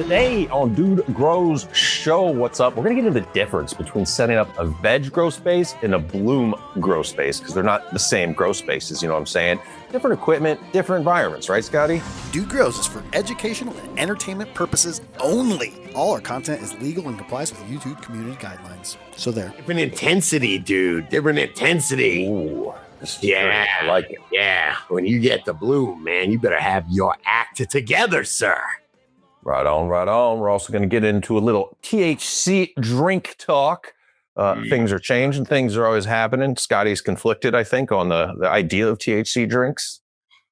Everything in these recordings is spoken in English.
Today on Dude Grows Show, what's up? We're going to get into the difference between setting up a veg grow space and a bloom grow space because they're not the same grow spaces, you know what I'm saying? Different equipment, different environments, right, Scotty? Dude Grows is for educational and entertainment purposes only. All our content is legal and complies with YouTube community guidelines. So there. Different intensity, dude. Different intensity. Ooh, yeah, I like it. Yeah. When you get the bloom, man, you better have your act together, sir. Right on, right on. We're also going to get into a little THC drink talk. Things are changing. Things are always happening. Scotty's conflicted, I think, on the idea of THC drinks.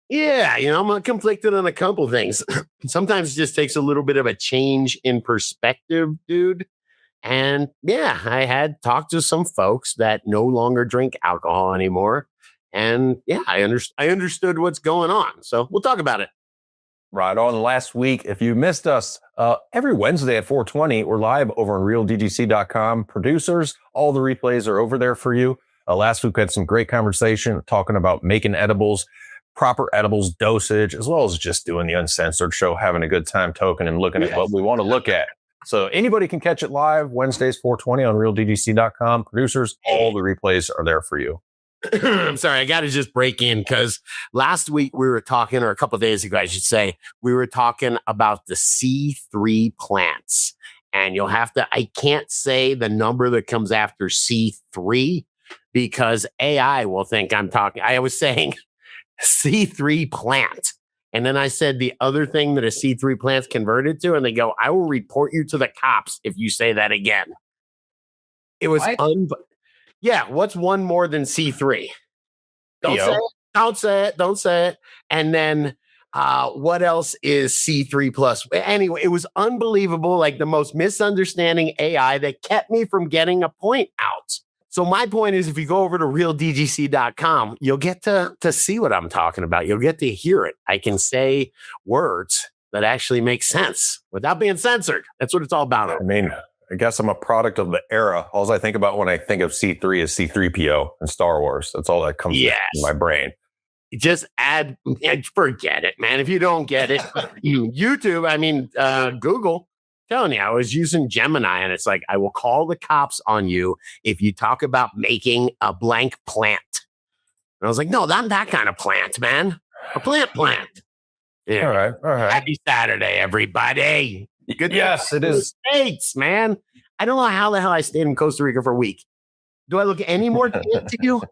Yeah, I'm conflicted on a couple things. Sometimes it just takes a little bit of a change in perspective, dude. And yeah, I had talked to some folks that no longer drink alcohol anymore. And yeah, I understood what's going on. So we'll talk about it. Right on. Last week, if you missed us, every Wednesday at 4:20, we're live over on realdgc.com. Producers, all the replays are over there for you. Last week, we had some great conversation talking about making edibles, proper edibles dosage, as well as just doing the uncensored show, having a good time talking and looking at what we want to look at. So anybody can catch it live Wednesdays, 4:20 on realdgc.com. Producers, all the replays are there for you. I'm sorry, I got to just break in because last week we were talking, or a couple of days ago, I should say, we were talking about the C3 plants. And I can't say the number that comes after C3 because AI will think I'm talking. I was saying C3 plant. And then I said the other thing that a C3 plant's converted to, and they go, I will report you to the cops if you say that again. It was yeah, what's one more than C3? Don't say it. Don't say it. Don't say it. And then what else is C3 plus? Anyway, it was unbelievable, like the most misunderstanding AI that kept me from getting a point out. So my point is, if you go over to realdgc.com, you'll get to see what I'm talking about. You'll get to hear it. I can say words that actually make sense without being censored. That's what it's all about. I mean, I guess I'm a product of the era. All I think about when I think of C3 is C3PO and Star Wars. That's all that comes in my brain. Just forget it, man. If you don't get it, Google. Telling you, I was using Gemini and it's like, I will call the cops on you if you talk about making a blank plant. And I was like, no, not that kind of plant, man. A plant. Yeah. All right. Happy Saturday, everybody. Good. Yes, it is. States, man. I don't know how the hell I stayed in Costa Rica for a week. Do I look any more fit to you?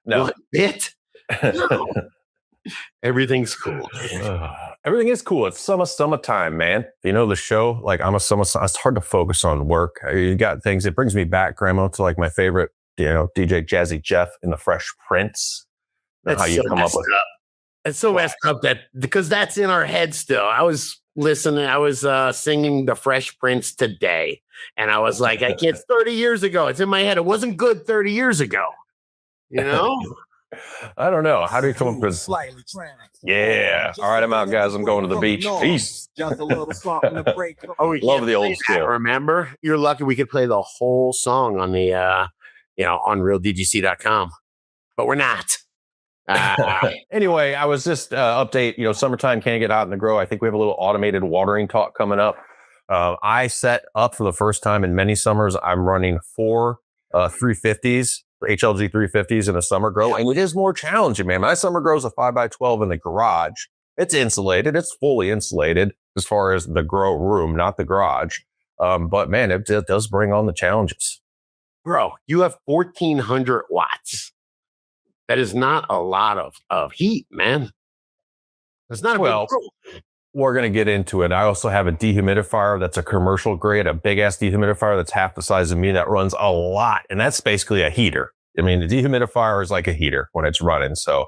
No. Bit? No. Everything's cool. Everything is cool. It's summertime, man. You know the show, like I'm a summer. It's hard to focus on work. You got things. It brings me back, Grambo, to like my favorite, DJ Jazzy Jeff in the Fresh Prince. That's how you come up with it. It's so messed up because that's in our head still. I was listening. I was singing the Fresh Prince today, and I was like, it's 30 years ago. It's in my head. It wasn't good 30 years ago. You know. I don't know. How do you come up with? Yeah. All right, I'm out, guys. I'm going to the beach. Peace. Just a little something to break. Love the old school. Remember, you're lucky we could play the whole song on the, on realdgc.com, but we're not. Anyway, I was just update. Summertime can't get out in the grow. I think we have a little automated watering talk coming up. I set up for the first time in many summers. I'm running 4 350s. HLG 350s in a summer grow, and it is more challenging, man. My summer grow is a 5x12 in the garage. It's insulated. It's fully insulated as far as the grow room, not the garage. But man, it does bring on the challenges. Bro, you have 1,400 watts. That is not a lot of heat, man. That's not a well. We're going to get into it. I also have a dehumidifier that's a commercial grade, a big ass dehumidifier that's half the size of me that runs a lot. And that's basically a heater. I mean, the dehumidifier is like a heater when it's running. So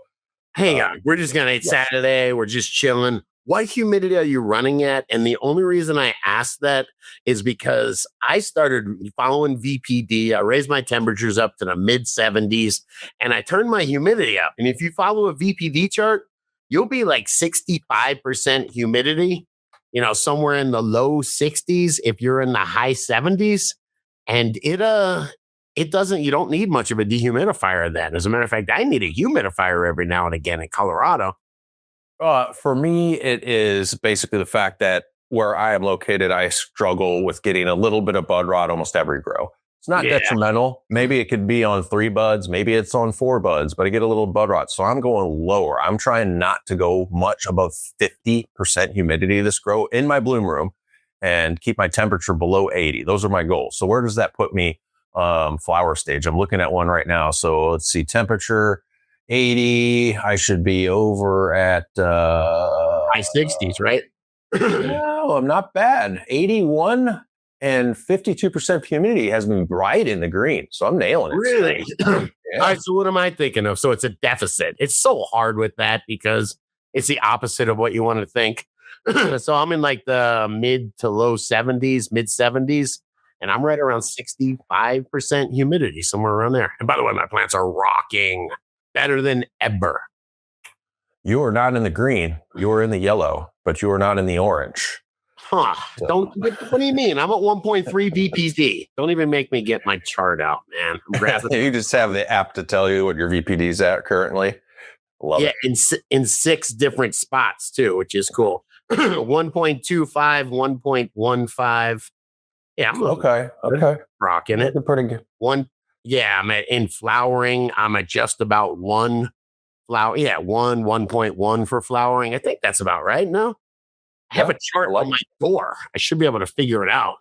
hang on. We're just going to, it's Saturday. We're just chilling. What humidity are you running at? And the only reason I asked that is because I started following VPD. I raised my temperatures up to the mid 70s and I turned my humidity up. And if you follow a VPD chart, you'll be like 65% humidity, somewhere in the low 60s if you're in the high 70s. And you don't need much of a dehumidifier then. As a matter of fact, I need a humidifier every now and again in Colorado. For me, it is basically the fact that where I am located, I struggle with getting a little bit of bud rot almost every grow. It's not detrimental. Maybe it could be on 3 buds. Maybe it's on 4 buds, but I get a little bud rot. So I'm going lower. I'm trying not to go much above 50% humidity this grow in my bloom room and keep my temperature below 80. Those are my goals. So where does that put me flower stage? I'm looking at one right now. So let's see, temperature 80. I should be over at high 60s, right? no, I'm not bad. 81 and 52% humidity has me right in the green. So I'm nailing it. Really? Yeah. All right. So what am I thinking of? So it's a deficit. It's so hard with that because it's the opposite of what you want to think. So I'm in like the mid to low 70s, mid 70s, and I'm right around 65% humidity, somewhere around there. And by the way, my plants are rocking better than ever. You are not in the green. You are in the yellow, but you are not in the orange. Huh. What do you mean? I'm at 1.3 VPD. Don't even make me get my chart out, man. I'm grabbing. You just have the app to tell you what your VPD is at currently. Love it. in 6 different spots too, which is cool. 1.25, 1.15. Yeah, I'm Okay. rocking it. Looking pretty good. I'm in flowering. I'm at just about 1 flower. Yeah, 1.1 for flowering. I think that's about right. No, I have a chart on my door. I should be able to figure it out.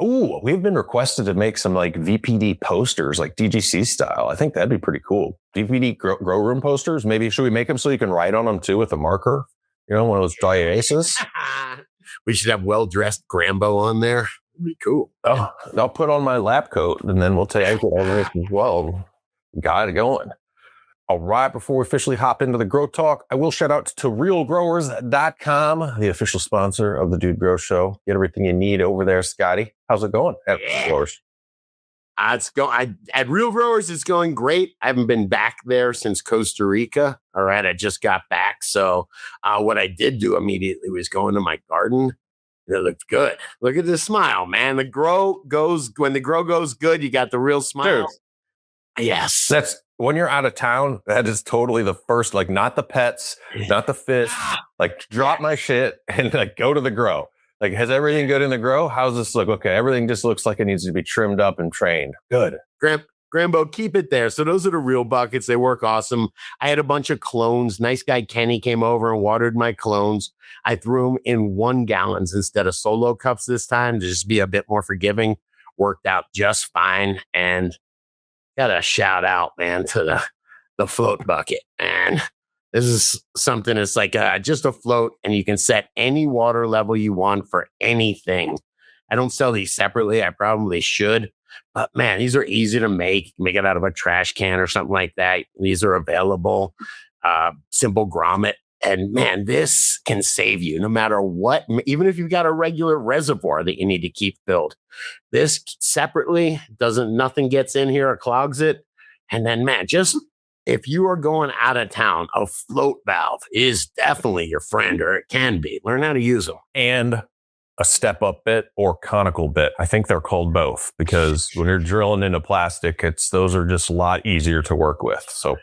Ooh, we've been requested to make some like VPD posters, like DGC style. I think that'd be pretty cool. VPD grow room posters. Maybe should we make them so you can write on them too with a marker? You know, one of those dry erases. We should have well-dressed Grambo on there. It'd be cool. Oh, I'll put on my lab coat and then we'll take it over as well. Got it going. All right, before we officially hop into the grow talk, I will shout out to realgrowers.com, the official sponsor of the Dude Grow Show. Get everything you need over there, Scotty. How's it going at Real Growers? At Real Growers, it's going great. I haven't been back there since Costa Rica. All right, I just got back. So what I did do immediately was go into my garden. It looked good. Look at this smile, man. When the grow goes good, you got the real smile. Dude, yes. That's when you're out of town, that is totally the first, like not the pets, not the fish, like drop my shit and like go to the grow. Like, has everything good in the grow? How's this look? Okay, everything just looks like it needs to be trimmed up and trained. Good. Grambo, keep it there. So those are the real buckets. They work awesome. I had a bunch of clones. Nice guy Kenny came over and watered my clones. I threw them in 1 gallons instead of solo cups this time to just be a bit more forgiving. Worked out just fine. And got a shout out, man, to the float bucket. And this is something that's like just a float, and you can set any water level you want for anything. I don't sell these separately. I probably should. But man, these are easy to make. You can make it out of a trash can or something like that. These are available. Simple grommet. And man, this can save you no matter what, even if you've got a regular reservoir that you need to keep filled. This separately nothing gets in here or clogs it. And then, man, just if you are going out of town, a float valve is definitely your friend, or it can be. Learn how to use them. And a step up bit or conical bit. I think they're called both because when you're drilling into plastic, those are just a lot easier to work with. So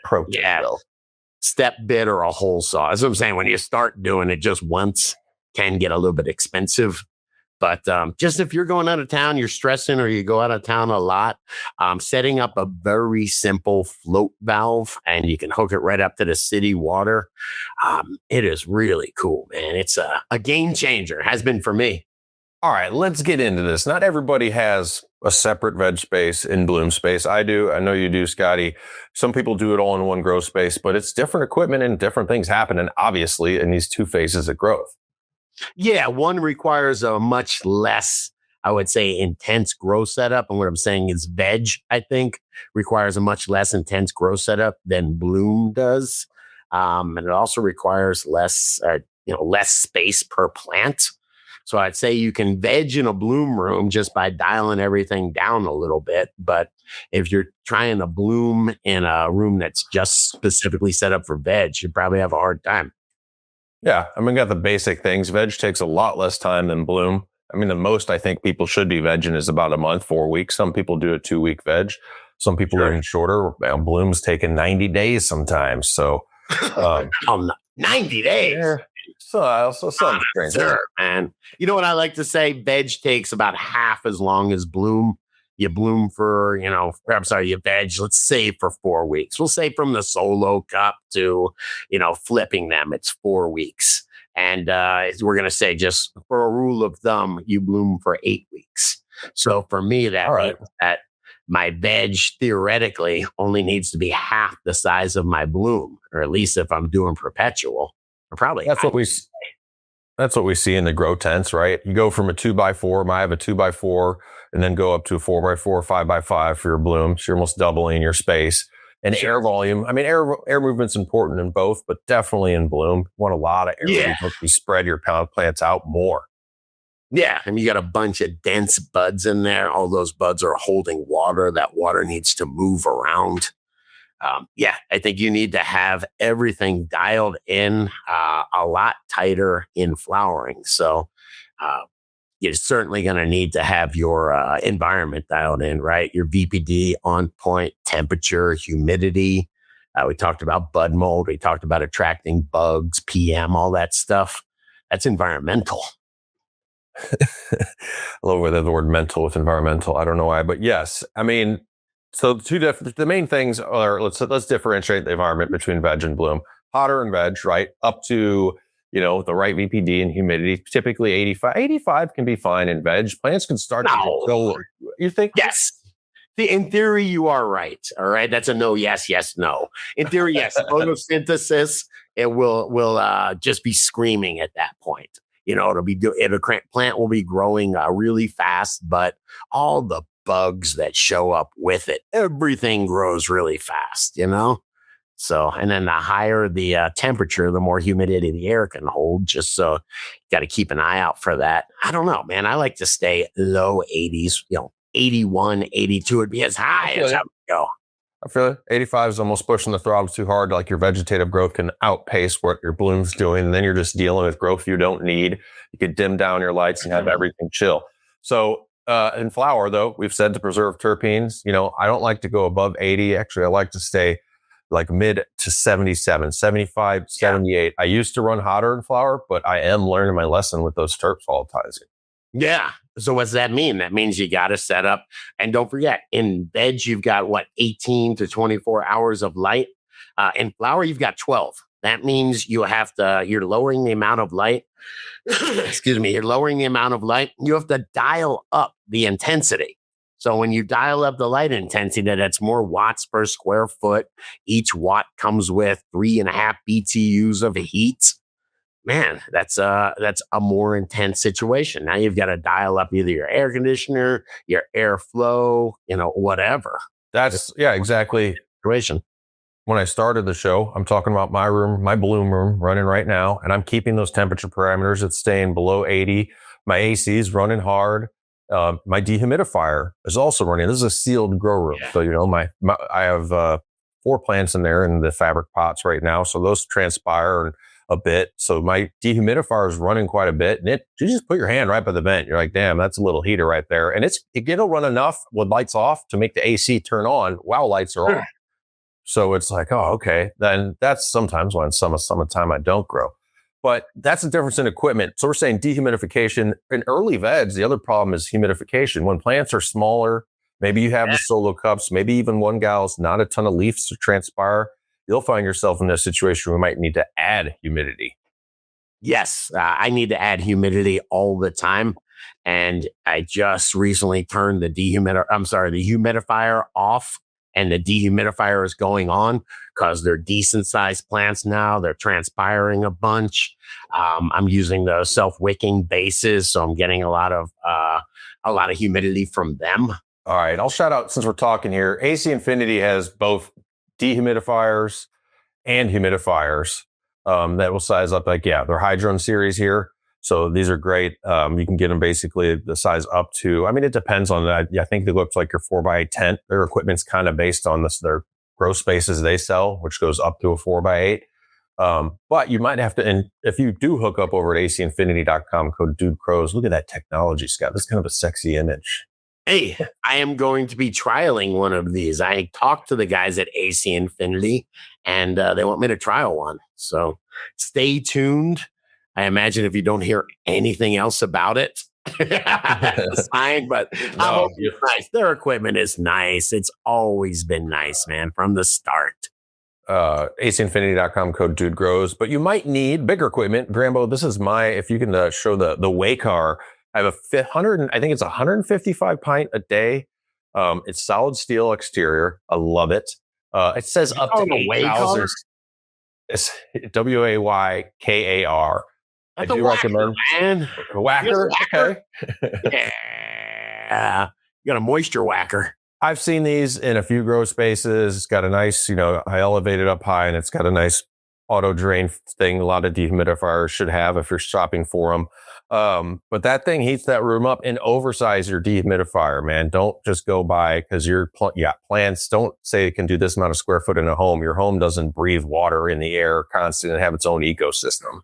step bit or a hole saw. That's what I'm saying. When you start doing it just once, can get a little bit expensive. But just if you're going out of town, you're stressing, or you go out of town a lot, setting up a very simple float valve, and you can hook it right up to the city water. It is really cool, man. It's a game changer. Has been for me. All right, let's get into this. Not everybody has a separate veg space and bloom space. I do. I know you do, Scotty. Some people do it all in one grow space, but it's different equipment and different things happening, obviously, in these 2 phases of growth. Yeah, one requires a much less, I would say, intense grow setup. And what I'm saying is veg, I think, requires a much less intense grow setup than bloom does. And it also requires less space per plant. So I'd say you can veg in a bloom room just by dialing everything down a little bit. But if you're trying to bloom in a room that's just specifically set up for veg, you probably have a hard time. Yeah, I mean, got the basic things. Veg takes a lot less time than bloom. I mean, the most I think people should be vegging is about a month, 4 weeks. Some people do a 2-week veg. Some people are even shorter. Bloom's taking 90 days sometimes. So 90 days. So some strange. Sure, man. You know what I like to say? Veg takes about half as long as bloom. You bloom for, you veg, let's say for 4 weeks. We'll say from the solo cup to, flipping them, it's 4 weeks. And we're going to say just for a rule of thumb, you bloom for 8 weeks. So for me, that means that my veg theoretically only needs to be half the size of my bloom, or at least if I'm doing perpetual, or probably. That's what we see in the grow tents, right? You go from a 2x4, I have a 2x4, and then go up to a 4x4, 5x5 for your blooms. You're almost doubling your space. And air volume. I mean, air movement's important in both, but definitely in bloom. You want a lot of air movement to spread your plants out more. Yeah, and you got a bunch of dense buds in there. All those buds are holding water. That water needs to move around. I think you need to have everything dialed in a lot tighter in flowering. So you're certainly going to need to have your environment dialed in, right? Your VPD on point, temperature, humidity. We talked about bud mold. We talked about attracting bugs, PM, all that stuff. That's environmental. I love whether the word mental with environmental. I don't know why, but yes. I mean, so the main things are, let's differentiate the environment between veg and bloom. Hotter and veg, right? Up to, the right VPD and humidity, typically 85. 85 can be fine in veg. Plants can start to go. You think? Yes. In theory, you are right. All right. That's a no, yes, no. In theory, yes. Photosynthesis, it will just be screaming at that point. Plant will be growing really fast, but all the bugs that show up with it, everything grows really fast, So, and then the higher the temperature, the more humidity the air can hold. Just so you got to keep an eye out for that. I don't know, man. I like to stay low 80s, 81, 82 would be as high as I would go. I feel it. 85 is almost pushing the throttle too hard. Like your vegetative growth can outpace what your bloom's doing. And then you're just dealing with growth you don't need. You could dim down your lights and have everything chill. So in flower, though, we've said to preserve terpenes. I don't like to go above 80. Actually, I like to stay like mid to 77, 75, 78. I used to run hotter in flower, but I am learning my lesson with those terps volatilizing. Yeah. So what's that mean? That means you got to set up, and don't forget, in veg, you've got 18 to 24 hours of light. In flower, you've got 12. That means you're lowering the amount of light. Excuse me. You're lowering the amount of light. You have to dial up the intensity. So when you dial up the light intensity, that's more watts per square foot. Each watt comes with 3.5 BTUs of heat. Man, that's a more intense situation. Now you've got to dial up either your air conditioner, your airflow, whatever. That's exactly. Situation. When I started the show, I'm talking about my room, my bloom room running right now, and I'm keeping those temperature parameters. It's staying below 80. My AC is running hard. My dehumidifier is also running. This is a sealed grow room. Yeah. So, I have 4 plants in there in the fabric pots right now. So those transpire a bit. So my dehumidifier is running quite a bit. And you just put your hand right by the vent. You're like, damn, that's a little heater right there. And it'll run enough with lights off to make the AC turn on while lights are on. So it's like, oh, okay. Then that's sometimes when summertime I don't grow. But that's the difference in equipment. So we're saying dehumidification. In early veg, the other problem is humidification. When plants are smaller, maybe you have the solo cups, maybe even one gall's, not a ton of leaves to transpire. You'll find yourself in a situation where we might need to add humidity. Yes, I need to add humidity all the time. And I just recently turned the humidifier off, and the dehumidifier is going on because they're decent sized plants now. They're transpiring a bunch. I'm using the self-wicking bases, so I'm getting a lot of humidity from them. All right, I'll shout out, since we're talking here, AC Infinity has both dehumidifiers and humidifiers that will size up they're Hydron series here. So these are great. You can get them basically the size up to, it depends on that. I think they go up to like your 4x8 tent. Their equipment's kind of based on their grow spaces they sell, which goes up to a 4x8. But you might have to, and if you do hook up over at acinfinity.com, code Dude Crows, look at that technology, Scott. That's kind of a sexy image. Hey, I am going to be trialing one of these. I talked to the guys at AC Infinity, and they want me to trial one. So stay tuned. I imagine if you don't hear anything else about it, that's a sign. But No, it's nice. Their equipment is nice. It's always been nice, man, from the start. ACinfinity.com code dude grows, but you might need bigger equipment. Grambo, this is if you can show the Waycar. I have a 100, I think it's 155 pint a day. It's solid steel exterior. I love it. It says up to 8,000. It's Waykar. I do recommend man. Whacker. Okay. Yeah. You got a moisture whacker. I've seen these in a few grow spaces. It's got a nice, I elevated up high, and it's got a nice auto drain thing. A lot of dehumidifiers should have if you're shopping for them. But that thing heats that room up, and oversize your dehumidifier, man. Don't just go by because plants. Don't say it can do this amount of square foot in a home. Your home doesn't breathe water in the air constantly and have its own ecosystem.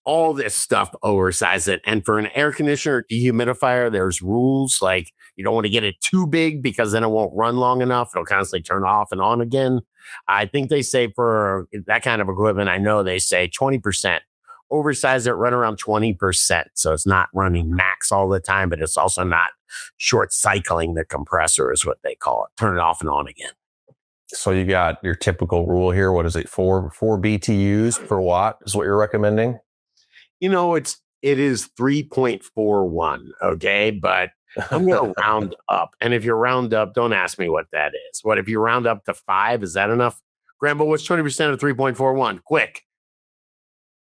All this stuff, oversize it. And for an air conditioner dehumidifier, there's rules like you don't want to get it too big because then it won't run long enough. It'll constantly turn off and on again. I think they say for that kind of equipment, I know they say 20%. Oversize it, run around 20%. So it's not running max all the time, but it's also not short cycling the compressor is what they call it. Turn it off and on again. So you got your typical rule here. What is it? Four BTUs per watt is what you're recommending? It is 3.41. Okay. But I'm going to round up. And if you round up, don't ask me what that is. What if you round up to 5? Is that enough? Grambo, what's 20% of 3.41? Quick.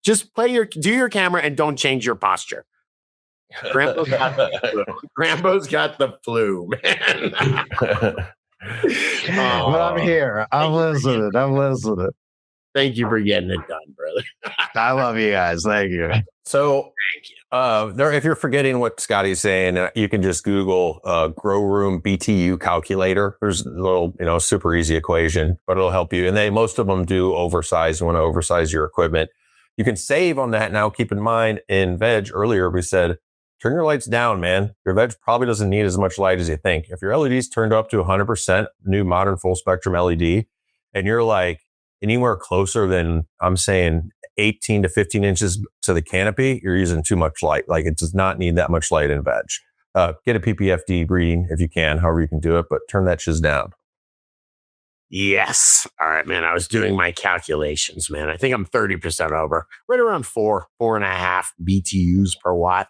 Just do your camera and don't change your posture. Grambo's got the flu. Grambo's got the flu, man. But I'm here. I'm listening. Thank you for getting it done, brother. I love you guys. Thank you. So, if you're forgetting what Scotty's saying, you can just Google grow room BTU calculator. There's a little, super easy equation, but it'll help you. And most of them do oversize. You want to oversize your equipment. You can save on that now. Keep in mind, in veg earlier, we said, turn your lights down, man. Your veg probably doesn't need as much light as you think. If your LED's turned up to 100%, new modern full spectrum LED, and you're like anywhere closer than, I'm saying, 18 to 15 inches to the canopy, you're using too much light. Like, it does not need that much light in veg. Get a PPFD reading if you can, however you can do it, but turn that shiz down. Yes. All right, man. I was doing my calculations, man. I think I'm 30% over, right around 4.5 BTUs per watt.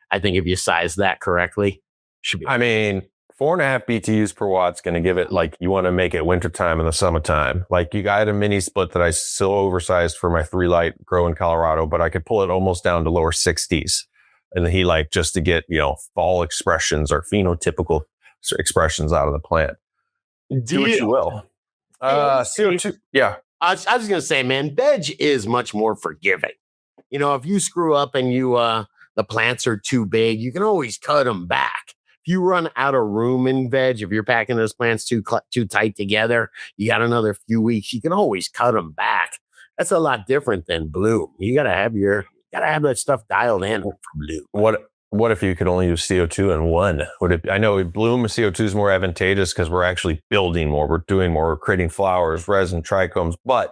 I think if you size that correctly, should be. 4.5 BTUs per watt's going to give it, like, you want to make it wintertime and the summertime. Like, you got a mini split that I still oversized for my 3-light grow in Colorado, but I could pull it almost down to lower 60s. And he just to get, fall expressions or phenotypical expressions out of the plant. Do what you will. CO2. Yeah. I was just going to say, man, veg is much more forgiving. If you screw up and the plants are too big, you can always cut them back. If you run out of room in veg, if you're packing those plants too tight together, you got another few weeks, you can always cut them back. That's a lot different than bloom. You got to have that stuff dialed in for bloom. What if you could only use CO2 in one? I know bloom CO2 is more advantageous because we're actually building more. We're doing more. We're creating flowers, resin, trichomes. But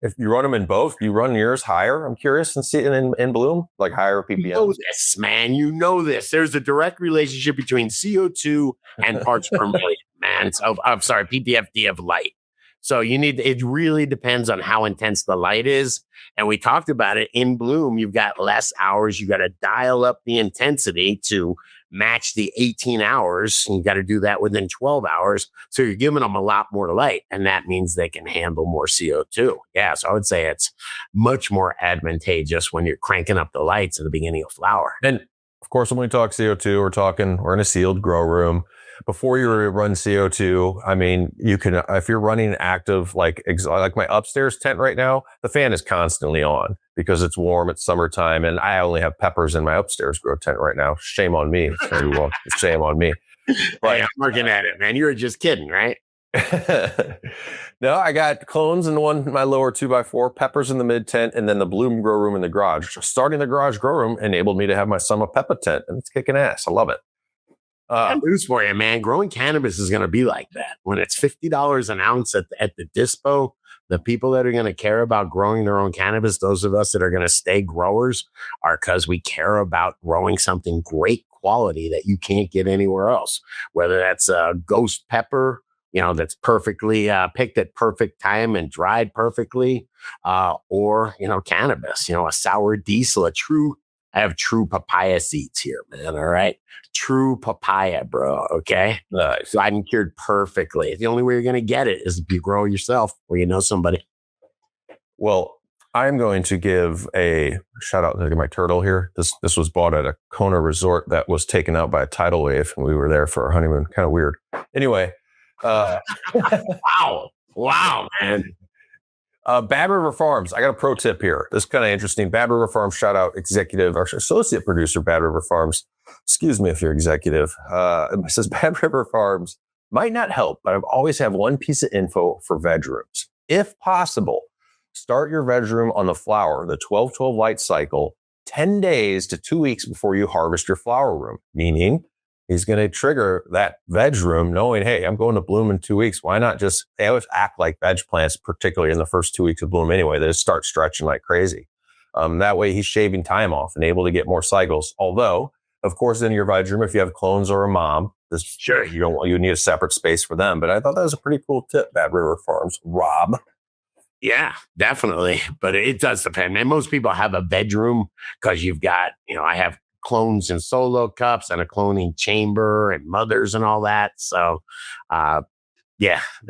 if you run them in both, you run yours higher. I'm curious and see in bloom, like higher ppm. You know this, man. You know this. There's a direct relationship between CO2 and parts per million, man. So I'm sorry, ppfd of light. So it really depends on how intense the light is. And we talked about it in bloom. You've got less hours. You got to dial up the intensity to match the 18 hours. You got to do that within 12 hours. So you're giving them a lot more light. And that means they can handle more CO2. Yeah. So I would say it's much more advantageous when you're cranking up the lights at the beginning of flower. And of course, when we talk CO2, we're in a sealed grow room. Before you run CO2, you can, if you're running active, like my upstairs tent right now, the fan is constantly on because it's warm, it's summertime, and I only have peppers in my upstairs grow tent right now. Shame on me. Shame on me. But hey, I'm working at it, man. You were just kidding, right? No, I got clones in my lower 2x4, peppers in the mid tent, and then the bloom grow room in the garage. Starting the garage grow room enabled me to have my summer pepper tent, and it's kicking ass. I love it. News for you, man. Growing cannabis is going to be like that. When it's $50 an ounce at the dispo, The people that are going to care about growing their own cannabis, those of us that are going to stay growers, are because we care about growing something great quality that you can't get anywhere else. Whether that's a ghost pepper, that's perfectly picked at perfect time and dried perfectly, or cannabis, a sour diesel, I have true papaya seeds here, man. All right. True papaya, bro. Okay. Nice. So I'm cured perfectly. The only way you're going to get it is if you grow yourself or you know somebody. Well, I'm going to give a shout out to my turtle here. This was bought at a Kona resort that was taken out by a tidal wave, and we were there for our honeymoon. Kind of weird. Anyway. Wow, man. Bad River Farms. I got a pro tip here. This is kind of interesting. Bad River Farms, shout out executive, or associate producer, Bad River Farms. Excuse me if you're executive. It says Bad River Farms might not help, but I've always have one piece of info for veg rooms. If possible, start your veg room on the flower, the 12-12 light cycle, 10 days to 2 weeks before you harvest your flower room, meaning he's going to trigger that veg room knowing, hey, I'm going to bloom in 2 weeks. Why not they always act like veg plants, particularly in the first 2 weeks of bloom anyway. They just start stretching like crazy. That way he's shaving time off and able to get more cycles. Although, of course, in your veg room, if you have clones or a mom, sure, you need a separate space for them. But I thought that was a pretty cool tip, Bad River Farms. Rob. Yeah, definitely. But it does depend. And most people have a veg room because you've got, I have clones and solo cups and a cloning chamber and mothers and all that. So, that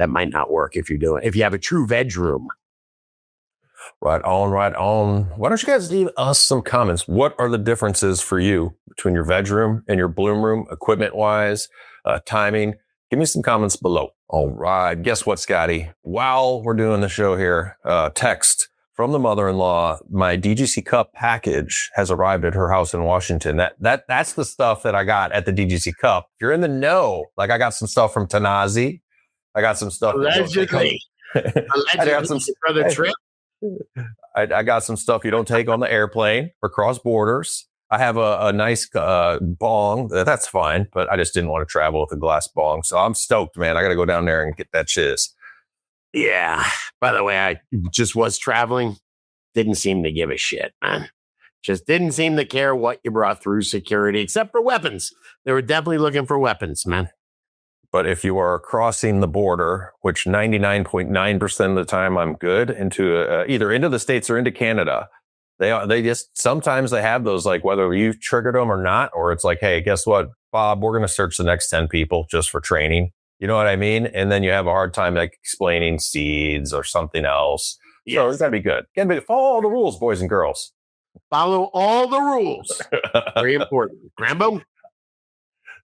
might not work if you have a true veg room. Right on. Why don't you guys leave us some comments? What are the differences for you between your veg room and your bloom room, equipment wise, timing? Give me some comments below. All right. Guess what, Scotty? While we're doing the show here, text from the mother-in-law, my DGC Cup package has arrived at her house in Washington. That's the stuff that I got at the DGC Cup. If you're in the know, like I got some stuff from Tanazi. I got some stuff. Allegedly. I got some for the trip. I got some stuff you don't take on the airplane for cross borders. I have a nice bong. That's fine, but I just didn't want to travel with a glass bong. So I'm stoked, man. I got to go down there and get that shiz. Yeah. By the way, I just was traveling. Didn't seem to give a shit, man. Just didn't seem to care what you brought through security, except for weapons. They were definitely looking for weapons, man. But if you are crossing the border, which 99.9% of the time I'm good, into either into the States or into Canada, they just sometimes they have those, like, whether you've triggered them or not, or it's like, hey, guess what, Bob, we're going to search the next 10 people just for training. You know what I mean? And then you have a hard time like explaining seeds or something else. Yes. So it's got to be good. Again, follow all the rules, boys and girls. Follow all the rules. Very important. Grambo?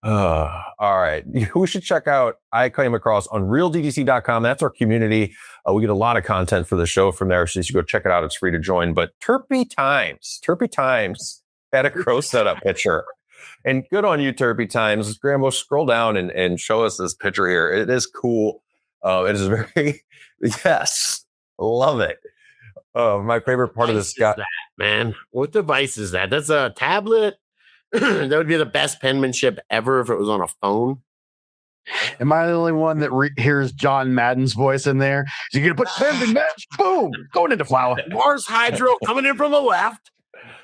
All right. We should check out, I came across on realdgc.com. That's our community. We get a lot of content for the show from there. So you should go check it out. It's free to join. But Terpy Times had a grow setup picture. And good on you, Terpy Times. Grambo, scroll down and show us this picture here. It is cool. It is very, yes, love it. My favorite part of this guy, man. What device is that? That's a tablet. That would be the best penmanship ever if it was on a phone. Am I the only one that hears John Madden's voice in there? So you're going to put pens in match? Boom! Going into flower. Mars Hydro coming in from the left.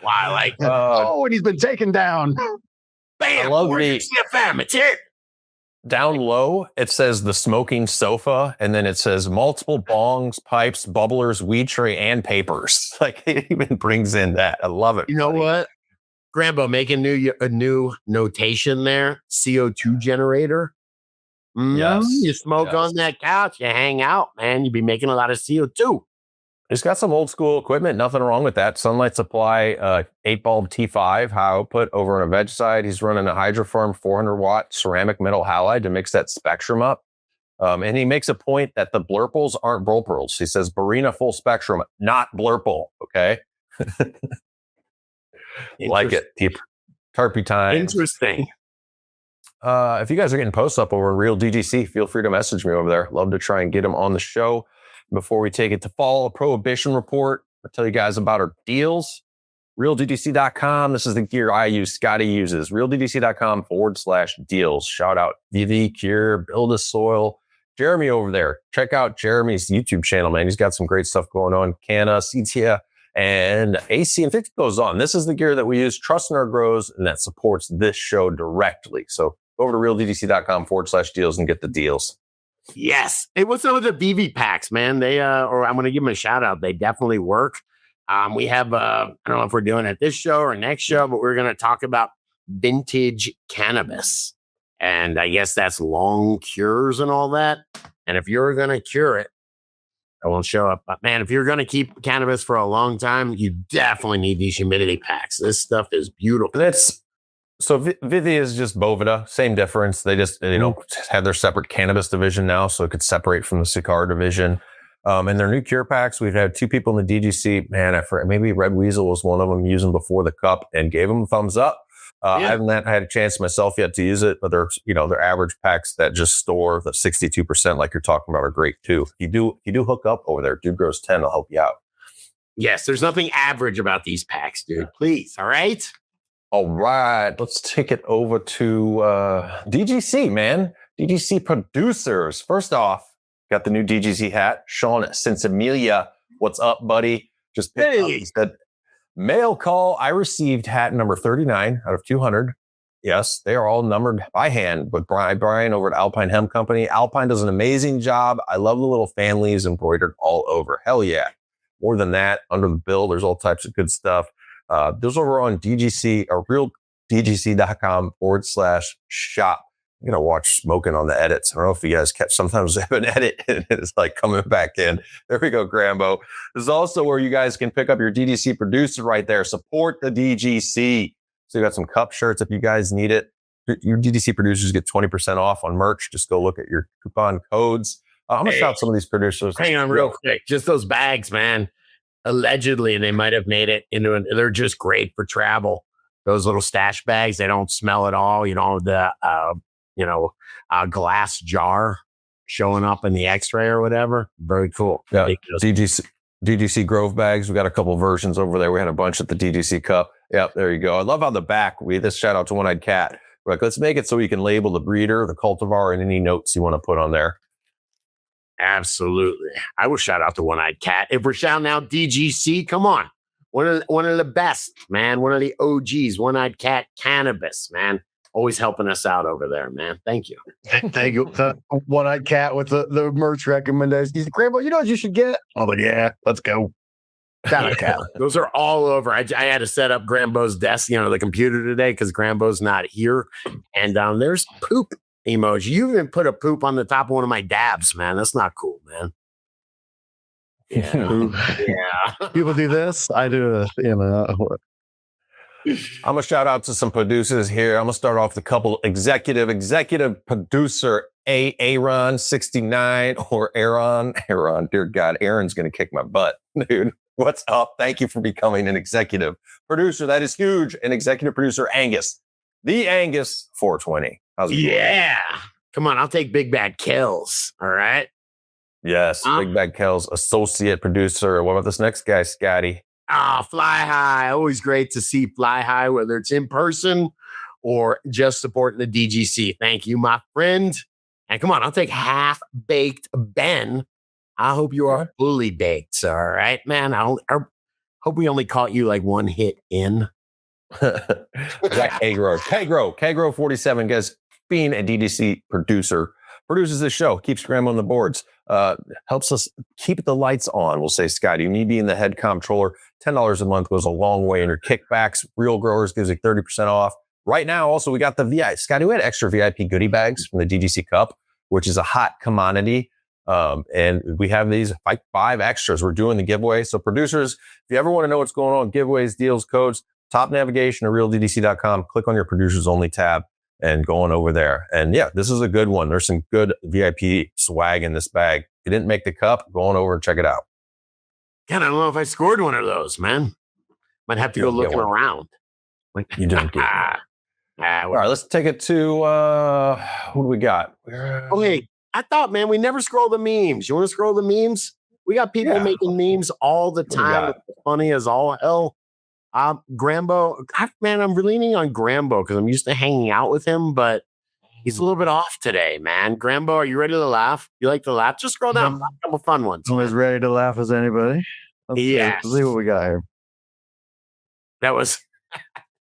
Wow, like, and he's been taken down. Bam! I love CFM. It's it. Down low, it says the smoking sofa, and then it says multiple bongs, pipes, bubblers, weed tray, and papers. Like, it even brings in that. I love it. You know what? Grambo, make a new notation there. CO2 generator. Yes. You smoke on that couch, you hang out, man. You'd be making a lot of CO2. He's got some old school equipment. Nothing wrong with that. Sunlight Supply, 8 bulb T5, high output over on a veg side. He's running a Hydroform 400 watt ceramic metal halide to mix that spectrum up. And he makes a point that the blurples aren't blurples. He says Barina full spectrum, not blurple. Okay. Like it. Terpy Times. Interesting. If you guys are getting posts up over in Real DGC, feel free to message me over there. Love to try and get them on the show. Before we take it to fall, a prohibition report. I'll tell you guys about our deals. RealDGC.com. This is the gear I use, Scotty uses. RealDGC.com /deals. Shout out VV Cure, Build a Soil, Jeremy over there. Check out Jeremy's YouTube channel, man. He's got some great stuff going on. Canna, CTA, and AC and 50 goes on. This is the gear that we use, trust in our grows, and that supports this show directly. So go over to realddc.com/deals and get the deals. Yes. Hey, what's up with the BV packs, man? They or I'm gonna give them a shout out. They definitely work. We have I don't know if we're doing it this show or next show, but we're gonna talk about vintage cannabis. And I guess that's long cures and all that. And if you're gonna cure it, I won't show up. But man, if you're gonna keep cannabis for a long time, you definitely need these humidity packs. This stuff is beautiful. That's so Vivi is just Bovida, same difference. They just have their separate cannabis division now, so it could separate from the cigar division. And their new cure packs, we've had 2 people in the DGC. Man, I forgot, maybe Red Weasel was one of them using before the cup and gave them a thumbs up. I haven't had a chance myself yet to use it, but they're their average packs that just store the 62%, like you're talking about, are great too. If you do hook up over there, Dude Grows 10 will help you out. Yes, there's nothing average about these packs, dude. Please, all right. All right, let's take it over to DGC, man. DGC producers. First off, got the new DGC hat. Sean Sensimilia, what's up, buddy? Just picked up. He said, mail call. I received hat number 39 out of 200. Yes, they are all numbered by hand with Brian over at Alpine Hemp Company. Alpine does an amazing job. I love the little fan leaves embroidered all over. Hell yeah. More than that, under the bill, there's all types of good stuff. Those over on DGC or realdgc.com/shop. I'm going to watch Smoking on the edits. I don't know if you guys catch, sometimes they have an edit and it's like coming back in. There we go, Grambo. This is also where you guys can pick up your DGC producer right there. Support the DGC. So you got some cup shirts if you guys need it. Your DGC producers get 20% off on merch. Just go look at your coupon codes. I'm going to shout some of these producers. Hang on real quick. Just those bags, man. Allegedly, they might have made it into they're just great for travel. Those little stash bags, they don't smell at all. The glass jar showing up in the x-ray or whatever. Very cool. Yeah. DGC Grove bags. We got a couple versions over there. We had a bunch at the DGC Cup. Yep, there you go. I love how the back, this shout out to One Eyed Cat. We're like, let's make it so you can label the breeder, the cultivar, and any notes you want to put on there. Absolutely. I will shout out to One Eyed Cat. If we're shouting out DGC, come on. One of the best, man. One of the OGs, One Eyed Cat Cannabis, man. Always helping us out over there, man. Thank you. Thank you. One Eyed Cat with the merch recommendation. He's like, Grambo, you know what you should get? I'm like, yeah, let's go. Cat. Those are all over. I had to set up Grambo's desk, the computer today because Grambo's not here. And there's poop emoji. You even put a poop on the top of one of my dabs, man. That's not cool, man. Yeah. Yeah. People do this. I do I'm gonna shout out to some producers here. I'm gonna start off with a couple executive producer Aaron 69 or Aaron. Dear God, Aaron's gonna kick my butt, dude. What's up? Thank you for becoming an executive producer. That is huge. And executive producer Angus, the Angus 420. How's it going? Come on, I'll take Big Bad Kills. All right. Yes, Big Bad Kills, associate producer. What about this next guy, Scotty? Fly High. Always great to see Fly High, whether it's in person or just supporting the DGC. Thank you, my friend. And come on, I'll take Half Baked Ben. I hope you are fully baked. All right, man. I hope we only caught you like one hit in. Kagro 47, guys, being a DDC producer, produces this show, keeps Grambo on the boards, helps us keep the lights on. We'll say, Scotty, you need being the head comptroller. $10 a month goes a long way in your kickbacks. Real Growers gives you 30% off. Right now, also, we got the VIP. Scotty, we had extra VIP goodie bags from the DGC Cup, which is a hot commodity. And we have these like 5 extras. We're doing the giveaway. So producers, if you ever want to know what's going on, giveaways, deals, codes, top navigation to realddc.com, click on your producers only tab and go on over there. And yeah, this is a good one. There's some good VIP swag in this bag. If you didn't make the cup, go on over and check it out. God, I don't know if I scored one of those, man. Might have to go looking around. You didn't get one. All right, let's take it to, who do we got? Okay. I thought, man, we never scroll the memes. You want to scroll the memes? We got people making memes all the time. It's funny as all hell. Grambo, man, I'm leaning on Grambo because I'm used to hanging out with him, but He's a little bit off today, man. Grambo, are you ready to laugh? You like to laugh? Just scroll down. I'm- A couple fun ones. I'm as ready to laugh as anybody. Yes. Let's see what we got here. That was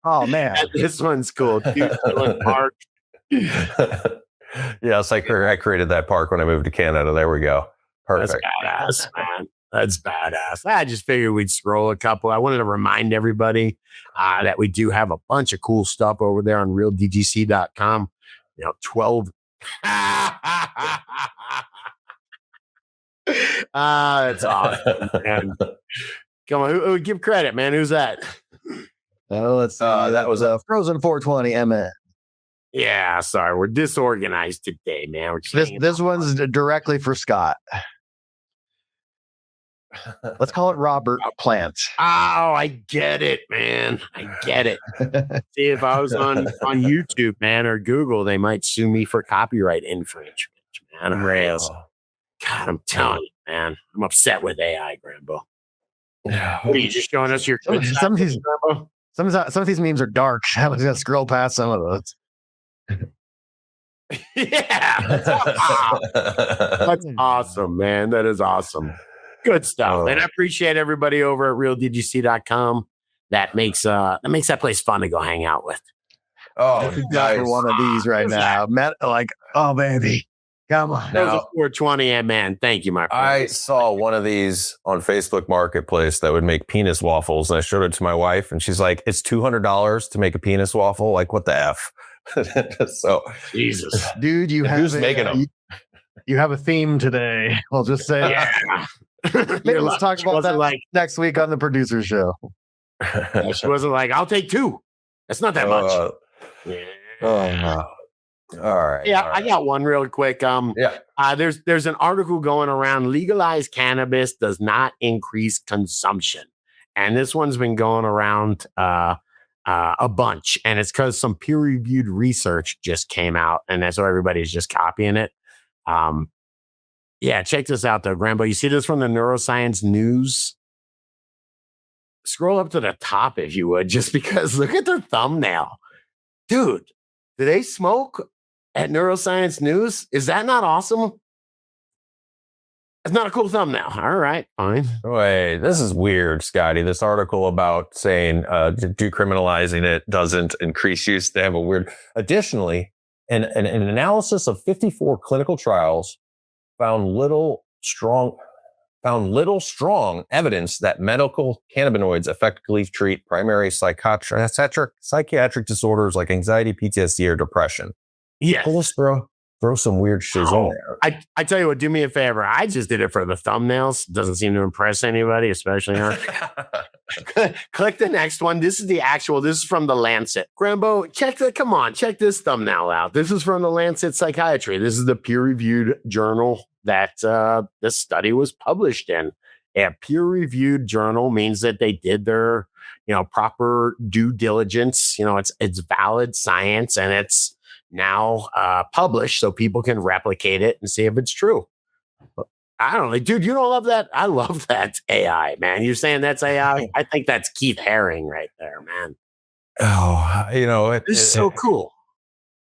Oh man, this one's cool. Dude, Park. Yes, I created that park when I moved to Canada. There we go. That's Perfect. badass, man. That's badass. I just figured we'd scroll a couple. I wanted to remind everybody that we do have a bunch of cool stuff over there on realdgc.com. 12. That's awesome, man. Come on, who give credit, man? Who's that? let's see. That was a Frozen 420 MN. Yeah, sorry, we're disorganized today, man. We're just This one's directly for Scott. Let's call it Robert Plant. Oh, I get it, man. I get it. See, if I was on YouTube, man, or Google, they might sue me for copyright infringement, man. I'm raised. God, I'm telling you, man. I'm upset with AI, Grambo. What are you just showing us your good side, Some of these- Grambo? Some of these memes are dark. I was gonna scroll past some of those. Yeah. That's awesome, man. That is awesome. Good stuff. And I appreciate everybody over at realdgc.com. That makes that place fun to go hang out with. Oh, Exactly one of these right now. Oh baby, come on. That was Now- a 420, man. Thank you, my friend. I saw one of these on Facebook Marketplace that would make penis waffles, and I showed it to my wife, and she's like, "It's $200 to make a penis waffle. Like, what the f?" So, Jesus. Dude, you have who's making them? You have a theme today. We'll just say Yeah. maybe let's talk about that like next week on the producer show. she wasn't like, I'll take two. That's not that much. Yeah. no. All right. Yeah, all right. I got one real quick. Yeah. There's an article going around. Legalized cannabis does not increase consumption, and this one's been going around a bunch, and it's because some peer-reviewed research just came out, and that's why everybody's just copying it. Yeah, check this out though, Grambo. You see this from the Neuroscience News? Scroll up to the top if you would, just because look at the thumbnail. Dude, do they smoke at Neuroscience News? Is that not awesome? It's not a cool thumbnail. All right, fine. Wait, this is weird, Scotty. This article about saying decriminalizing it doesn't increase use. They have a weird. Additionally, an analysis of 54 clinical trials found little strong evidence that medical cannabinoids effectively treat primary psychiatric disorders like anxiety, PTSD, or depression. Yeah. Well, let's throw some weird shit in there. I tell you what, do me a favor. I just did it for the thumbnails. Doesn't seem to impress anybody, especially her. Click the next one. This is from the Lancet. Grambo, check this thumbnail out. This is from the Lancet Psychiatry. This is the peer-reviewed journal that this study was published in. A peer-reviewed journal means that they did their, proper due diligence. It's valid science, and it's now published so people can replicate it and see if it's true. I don't know, dude. You don't love that? I love that AI, man. You're saying that's AI? I think that's Keith Haring right there, man. Oh, It's so cool.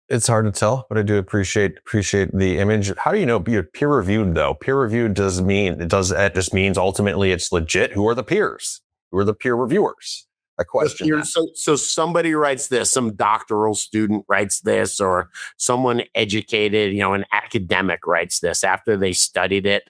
It's hard to tell, but I do appreciate the image. How do you know peer reviewed though? Peer reviewed that just means ultimately it's legit. Who are the peers? Who are the peer reviewers? I question that. So somebody writes this, some doctoral student writes this, or someone educated, an academic writes this after they studied it.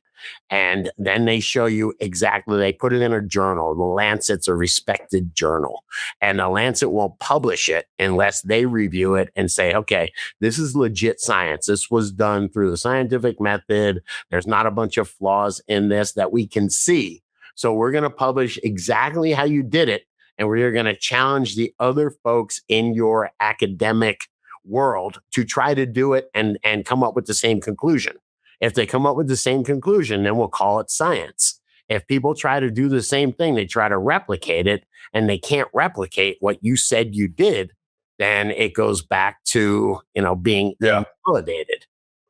And then they show you exactly, they put it in a journal. The Lancet's a respected journal, and the Lancet won't publish it unless they review it and say, okay, this is legit science. This was done through the scientific method. There's not a bunch of flaws in this that we can see. So we're going to publish exactly how you did it. And we're going to challenge the other folks in your academic world to try to do it and come up with the same conclusion. If they come up with the same conclusion, then we'll call it science. If people try to do the same thing, they try to replicate it, and they can't replicate what you said you did, then it goes back to, being invalidated.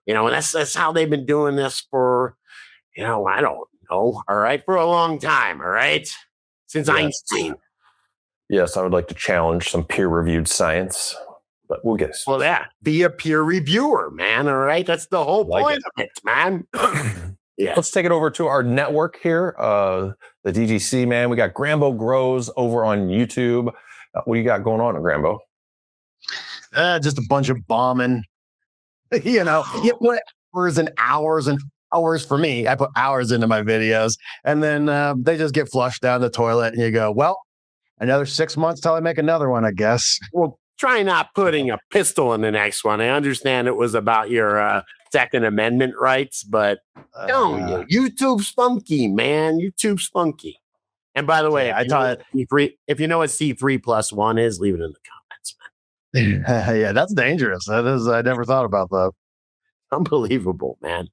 And that's how they've been doing this for, I don't know, all right, for a long time, all right? Since Einstein. Yes, I would like to challenge some peer-reviewed science. but we'll get it. Well, yeah, be a peer reviewer, man. All right, that's the whole Like point of it, man. Yeah. Let's take it over to our network here. The DGC, man. We got Grambo Grows over on YouTube. What do you got going on at Grambo? Just a bunch of bombing. You put hours and hours and hours for me. I put hours into my videos, and then they just get flushed down the toilet, and you go, well, another 6 months till I make another one, I guess. Well, try not putting a pistol in the next one. I understand it was about your Second Amendment rights, but no, YouTube's funky, man. YouTube's funky. And by the way, I thought if you know what C3+1 is, leave it in the comments, man. yeah, that's dangerous. That is, I never thought about that. Unbelievable, man.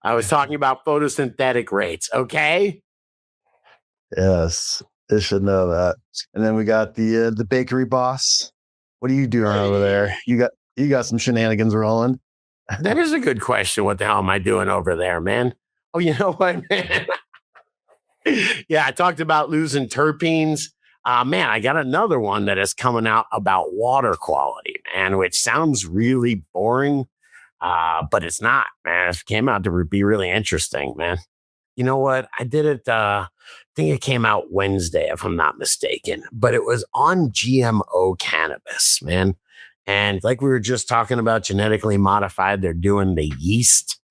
I was talking about photosynthetic rates, okay? Yes, they should know that. And then we got the bakery boss. What are you doing over there? You got some shenanigans rolling. That is a good question. What the hell am I doing over there, man? Oh, you know what, man? Yeah, I talked about losing terpenes. Man, I got another one that is coming out about water quality, man, which sounds really boring, but it's not, man. It came out to be really interesting, man. You know what? I did it, I think it came out Wednesday, if I'm not mistaken, but it was on GMO cannabis, man. And like we were just talking about genetically modified, they're doing the yeast.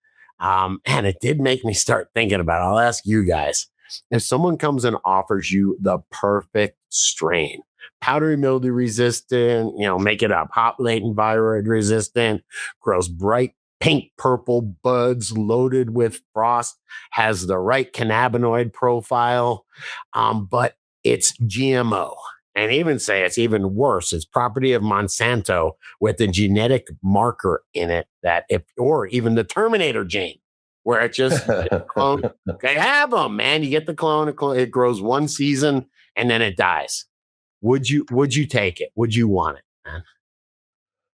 And it did make me start thinking about it. I'll ask you guys, if someone comes and offers you the perfect strain, powdery mildew resistant, make it up, hop latent viroid resistant, grows bright pink purple buds loaded with frost, has the right cannabinoid profile, but it's GMO. And even say it's even worse. It's property of Monsanto with a genetic marker in it or even the Terminator gene, where it just clone. They have them, man. You get the clone, it grows one season and then it dies. Would you take it? Would you want it, man?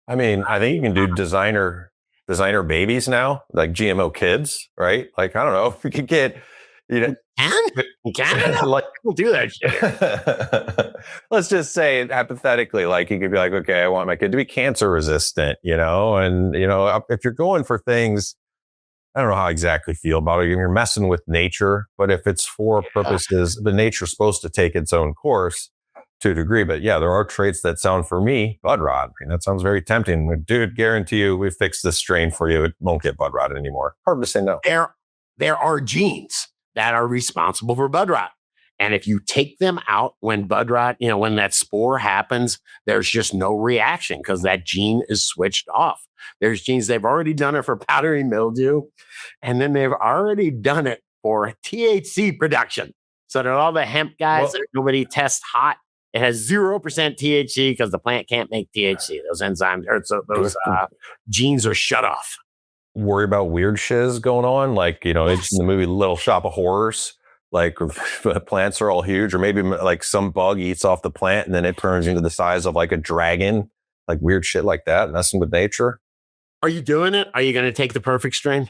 I mean, I think you can do designer babies now, like GMO kids, right? Like, I don't know if we could get, You can? like, We'll do that shit. Let's just say hypothetically, like you could be like, okay, I want my kid to be cancer resistant, and if you're going for things, I don't know how I exactly feel about it. You're messing with nature, but if it's for purposes, the nature's supposed to take its own course to a degree. But yeah, there are traits that sound for me bud rot. I mean, that sounds very tempting. Dude, guarantee you, we fixed this strain for you. It won't get bud rot anymore. Hard to say no. There are genes that are responsible for bud rot. And if you take them out when bud rot, when that spore happens, there's just no reaction because that gene is switched off. There's genes, they've already done it for powdery mildew, and then they've already done it for THC production. So that all the hemp guys that nobody tests hot, it has 0% THC because the plant can't make THC. Those enzymes, those genes are shut off. Worry about weird shiz going on, like it's in the movie Little Shop of Horrors, like the plants are all huge, or maybe like some bug eats off the plant and then it turns into the size of like a dragon, like weird shit like that, messing with nature. Are you doing it? Are you going to take the perfect strain?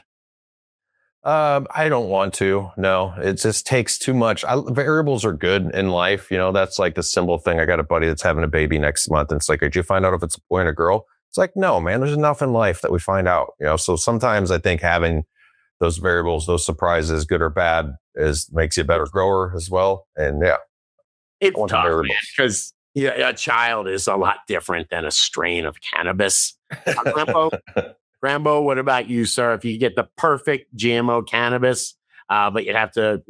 I don't want to. No, it just takes too much. Variables are good in life. That's like the simple thing. I got a buddy that's having a baby next month, and it's like, did you find out if it's a boy and a girl? It's like, no, man, there's enough in life that we find out, so sometimes I think having those variables, those surprises, good or bad, makes you a better grower as well. And yeah, it's tough, because a child is a lot different than a strain of cannabis. Grambo, what about you, sir? If you get the perfect GMO cannabis, but you'd have to,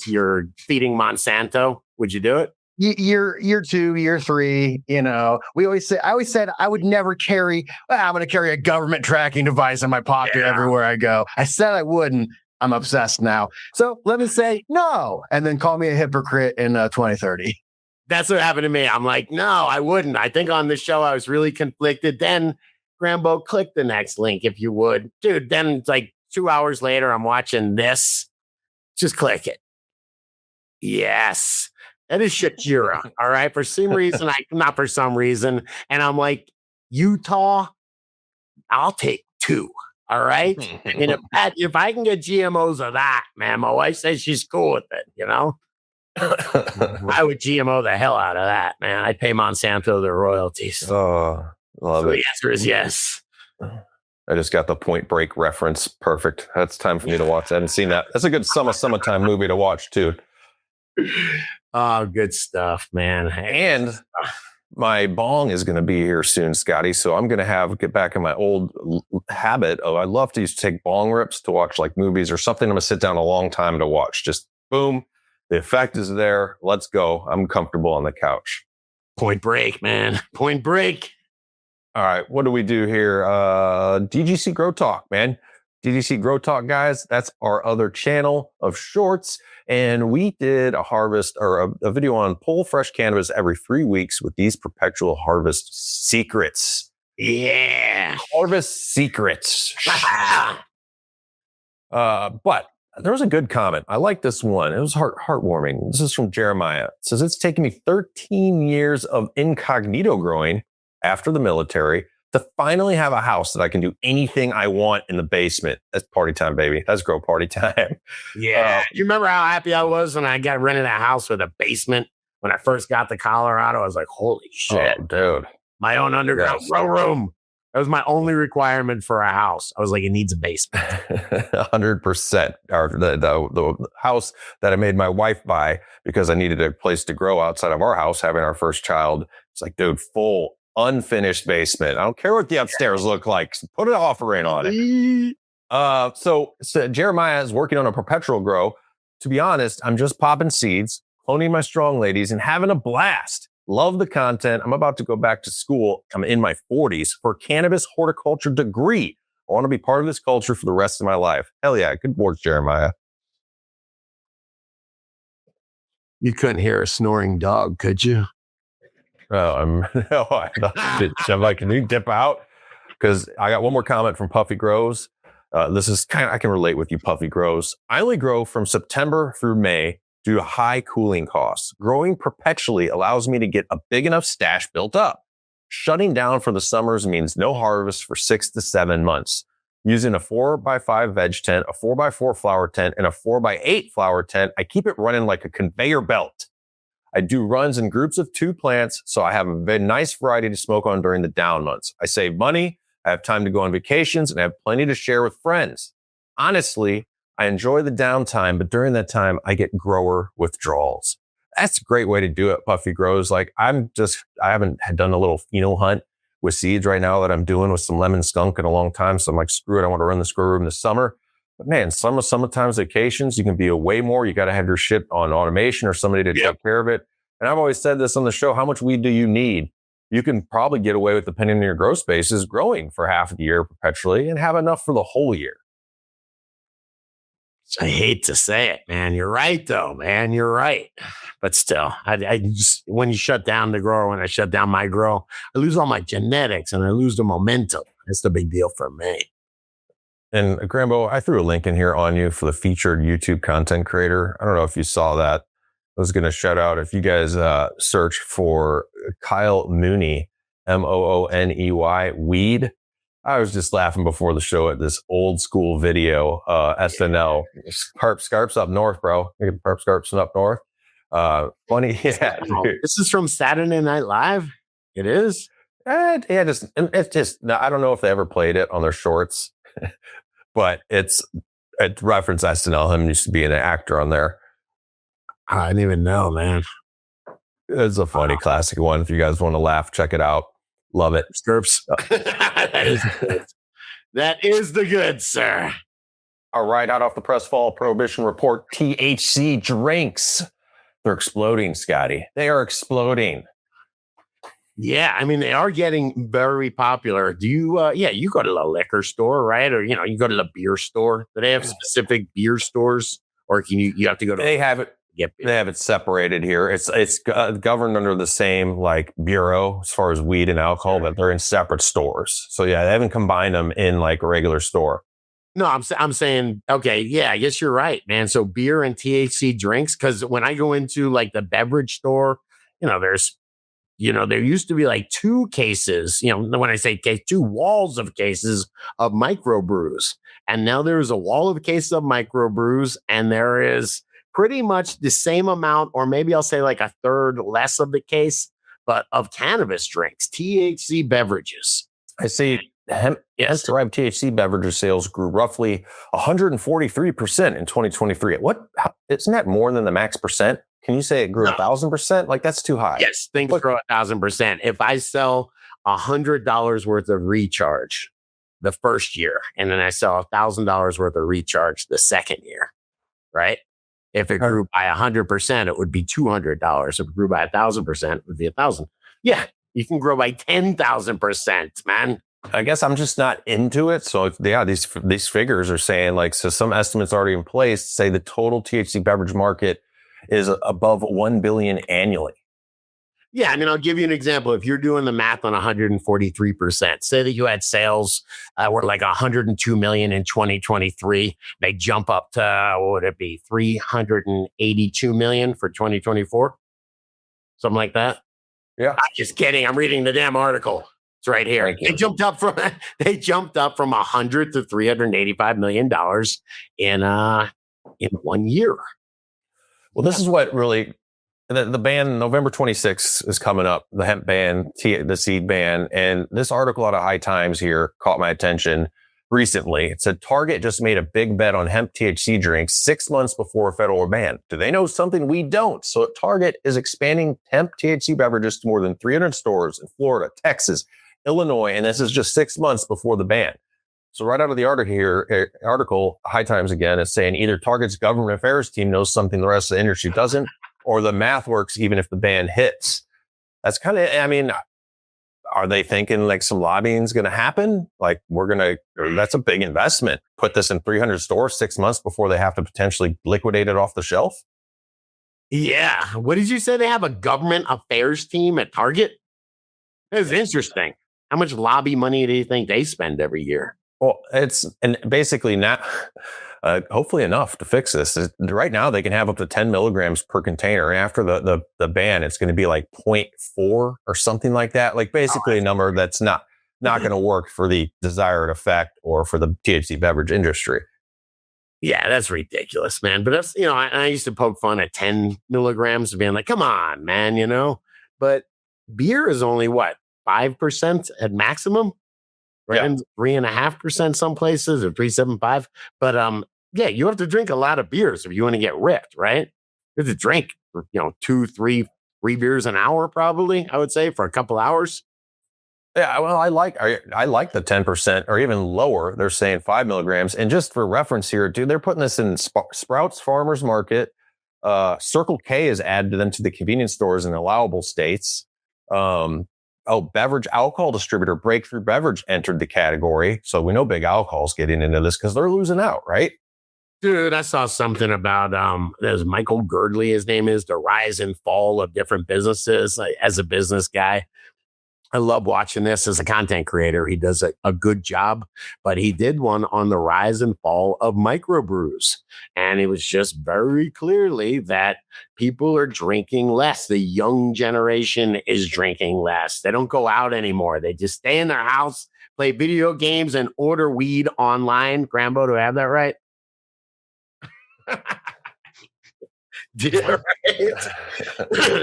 you're feeding Monsanto, would you do it? Year 2, year 3, I always said I would never carry, I'm going to carry a government tracking device in my pocket everywhere I go. I said I wouldn't. I'm obsessed now. So let me say no, and then call me a hypocrite in 2030. That's what happened to me. I'm like, no, I wouldn't. I think on the show I was really conflicted. Then Grambo, click the next link if you would. Dude, then it's like 2 hours later, I'm watching this. Just click it. Yes. That is Shakira. All right. For some reason, not for some reason. And I'm like, Utah, I'll take 2. All right. And if I can get GMOs of that, man, my wife says she's cool with it, I would GMO the hell out of that, man. I'd pay Monsanto their royalties. Oh, Love So it. the answer is yes. I just got the Point Break reference. Perfect. That's time for me to watch. I haven't seen that. That's a good summertime movie to watch too. Oh, good stuff, man. And my bong is going to be here soon, Scotty. So I'm going to get back in my old habit of I love to used to take bong rips to watch like movies or something. I'm going to sit down a long time to watch. Just boom, the effect is there. Let's go. I'm comfortable on the couch. Point Break, man. Point Break. All right, what do we do here? DGC Grow Talk, man. DGC Grow Talk, guys. That's our other channel of shorts. And we did a harvest or a video on pull fresh cannabis every 3 weeks with these perpetual harvest secrets. Yeah. Harvest secrets. But there was a good comment. I like this one. It was heartwarming. This is from Jeremiah. It says, it's taken me 13 years of incognito growing after the military to finally have a house that I can do anything I want in the basement. That's party time, baby. That's grow party time. Yeah. You remember how happy I was when I got rented a house with a basement? When I first got to Colorado, I was like, holy shit. Oh, dude. My own underground grow room. That was my only requirement for a house. I was like, it needs a basement. 100%. The house that I made my wife buy because I needed a place to grow outside of our house, having our first child. It's like, dude, full unfinished basement. I don't care what the upstairs look like. Put an offer in on it. So Jeremiah is working on a perpetual grow. To be honest, I'm just popping seeds, cloning my strong ladies, and having a blast. Love the content. I'm about to go back to school. I'm in my 40s for a cannabis horticulture degree. I want to be part of this culture for the rest of my life. Hell yeah. Good work, Jeremiah. You couldn't hear a snoring dog, could you? Oh, I'm like, can you dip out? Because I got one more comment from Puffy Grows. This is I can relate with you, Puffy Grows. I only grow from September through May due to high cooling costs. Growing perpetually allows me to get a big enough stash built up. Shutting down for the summers means no harvest for 6 to 7 months. Using a 4x5 veg tent, a 4x4 flower tent, and a 4x8 flower tent, I keep it running like a conveyor belt. I do runs in groups of 2 plants, so I have a very nice variety to smoke on during the down months. I save money, I have time to go on vacations, and I have plenty to share with friends. Honestly, I enjoy the downtime, but during that time, I get grower withdrawals. That's a great way to do it, Puffy Grows. Like I haven't done a little pheno hunt with seeds right now that I'm doing with some lemon skunk in a long time. So I'm like, screw it. I want to run the grow room this summer. But man, summertime vacations, you can be away more. You got to have your shit on automation or somebody to take care of it. And I've always said this on the show, how much weed do you need? You can probably get away with, depending on your grow spaces, growing for half of the year perpetually and have enough for the whole year. I hate to say it, man. You're right, though, man. You're right. But still, I just, when you shut down the grower, when I shut down my grow, I lose all my genetics and I lose the momentum. That's the big deal for me. And Grambo, I threw a link in here on you for the featured YouTube content creator. I don't know if you saw that. I was going to shout out if you guys search for Kyle Mooney, Mooney, weed. I was just laughing before the show at this old school video, SNL. Scarps up north, bro. Perp Scarps up north. Funny. Yeah. This is from Saturday Night Live. It is. It's just, I don't know if they ever played it on their shorts, but it reference SNL. Him used to be an actor on there. I didn't even know, man. It's a funny classic one. If you guys want to laugh, check it out. Love it. Skirps. That is good. That is the good, sir. All right, out off the press fall prohibition report, THC drinks. They're exploding, Scotty. They are exploding. Yeah, I mean, they are getting very popular. Do you, you go to the liquor store, right? Or, you go to the beer store. Do they have specific beer stores? Or can you have to go to... They have it. They have it separated here. It's governed under the same like bureau as far as weed and alcohol, but they're in separate stores. So yeah, they haven't combined them in like a regular store. No, I'm saying, okay, yeah, I guess you're right, man. So beer and THC drinks, because when I go into like the beverage store, there's, there used to be like 2 cases, when I say case, 2 walls of cases of microbrews. And now there's a wall of cases of microbrews, and there is pretty much the same amount, or maybe I'll say like a third less of the case but of cannabis drinks, THC beverages. I see hemp-derived THC beverages sales grew roughly 143% in 2023. Isn't that more than the max percent? Can you say it grew 1,000%? Like, that's too high. Yes, things grow 1,000%. If I sell $100 worth of recharge the first year, and then I sell $1,000 worth of recharge the second year, right? If it grew by 100%, it would be $200. If it grew by 1,000%, it would be 1,000. Yeah, you can grow by 10,000%, man. I guess I'm just not into it. So yeah, these figures are saying, like, so some estimates already in place say the total THC beverage market is above 1 billion annually. Yeah, I mean, I'll give you an example. If you're doing the math on 143%, say that you had sales were like 102 million in 2023, they jump up to, what would it be, 382 million for 2024? Something like that. Yeah. I'm just kidding. I'm reading the damn article. It's right here. They jumped up from 100 to 385 million dollars in 1 year. Well, this is what really the ban November 26th is coming up, the hemp ban, the seed ban. And this article out of High Times here caught my attention recently. It said Target just made a big bet on hemp THC drinks 6 months before a federal ban. Do they know something we don't? So Target is expanding hemp THC beverages to more than 300 stores in Florida, Texas, Illinois, and this is just 6 months before the ban. So right out of the article, High Times again is saying either Target's government affairs team knows something the rest of the industry doesn't, or the math works even if the ban hits. That's kind of, I mean, are they thinking like some lobbying is going to happen? Like that's a big investment. Put this in 300 stores 6 months before they have to potentially liquidate it off the shelf? Yeah. What did you say? They have a government affairs team at Target? That's interesting. How much lobby money do you think they spend every year? Well, and basically not, hopefully enough to fix this. Right now, they can have up to 10 milligrams per container. After the ban, it's going to be like 0.4 or something like that. Like basically a number that's not going to work for the desired effect or for the THC beverage industry. Yeah, that's ridiculous, man. But that's, I used to poke fun at 10 milligrams, being like, come on, man, But beer is only what, 5% at maximum? Right, yeah. 3.5% some places, or 3.75. But yeah, you have to drink a lot of beers if you want to get ripped, right? You have to drink, 2, 3 beers an hour, probably. I would say for a couple hours. Yeah, well, I like the 10% or even lower. They're saying 5 milligrams. And just for reference here, dude, they're putting this in Sprouts Farmers Market. Circle K is added them to the convenience stores in allowable states. Beverage alcohol distributor Breakthrough Beverage entered the category. So we know Big Alcohol's getting into this because they're losing out, right? Dude, I saw something about there's Michael Girdley, his name is, the rise and fall of different businesses. As a business guy, I love watching this. As a content creator, he does a good job, but he did one on the rise and fall of microbrews. And it was just very clearly that people are drinking less. The young generation is drinking less. They don't go out anymore. They just stay in their house, play video games, and order weed online. Grambo, do I have that right? Right?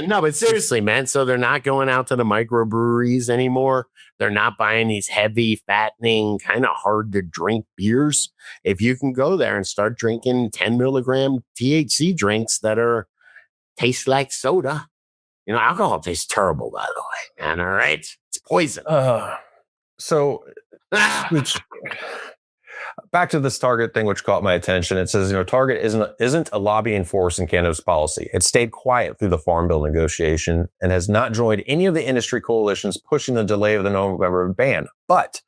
No, but seriously, man. So they're not going out to the microbreweries anymore. They're not buying these heavy, fattening, kind of hard to drink beers. If you can go there and start drinking 10 milligram THC drinks that taste like soda, alcohol tastes terrible, by the way, man. All right, it's poison. Back to this Target thing, which caught my attention. It says, Target isn't a lobbying force in cannabis policy. It stayed quiet through the Farm Bill negotiation and has not joined any of the industry coalitions pushing the delay of the November ban. But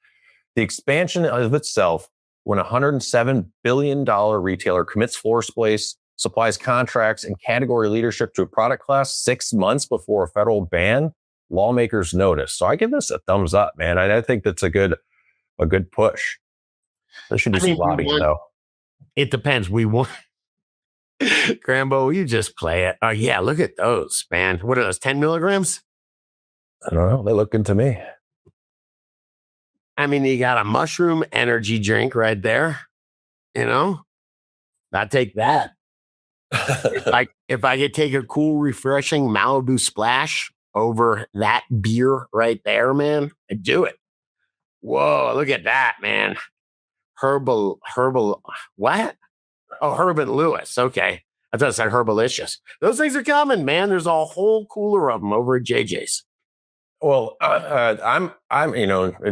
the expansion of itself, when a $107 billion retailer commits floor space, supplies contracts and category leadership to a product class 6 months before a federal ban, lawmakers notice. So I give this a thumbs up, man. I think that's a good push. There should be some lobbying, though. It depends. We want Grambo, you just play it. Oh, yeah, look at those, man. What are those, 10 milligrams? I don't know. They look good to me. I mean, you got a mushroom energy drink right there. I'd take that. If I could take a cool, refreshing Malibu Splash over that beer right there, man, I'd do it. Whoa, look at that, man. Herbal, what? Oh, Herb and Lewis. Okay. I thought it said Herbalicious. Those things are coming, man. There's a whole cooler of them over at JJ's. Well, I'm,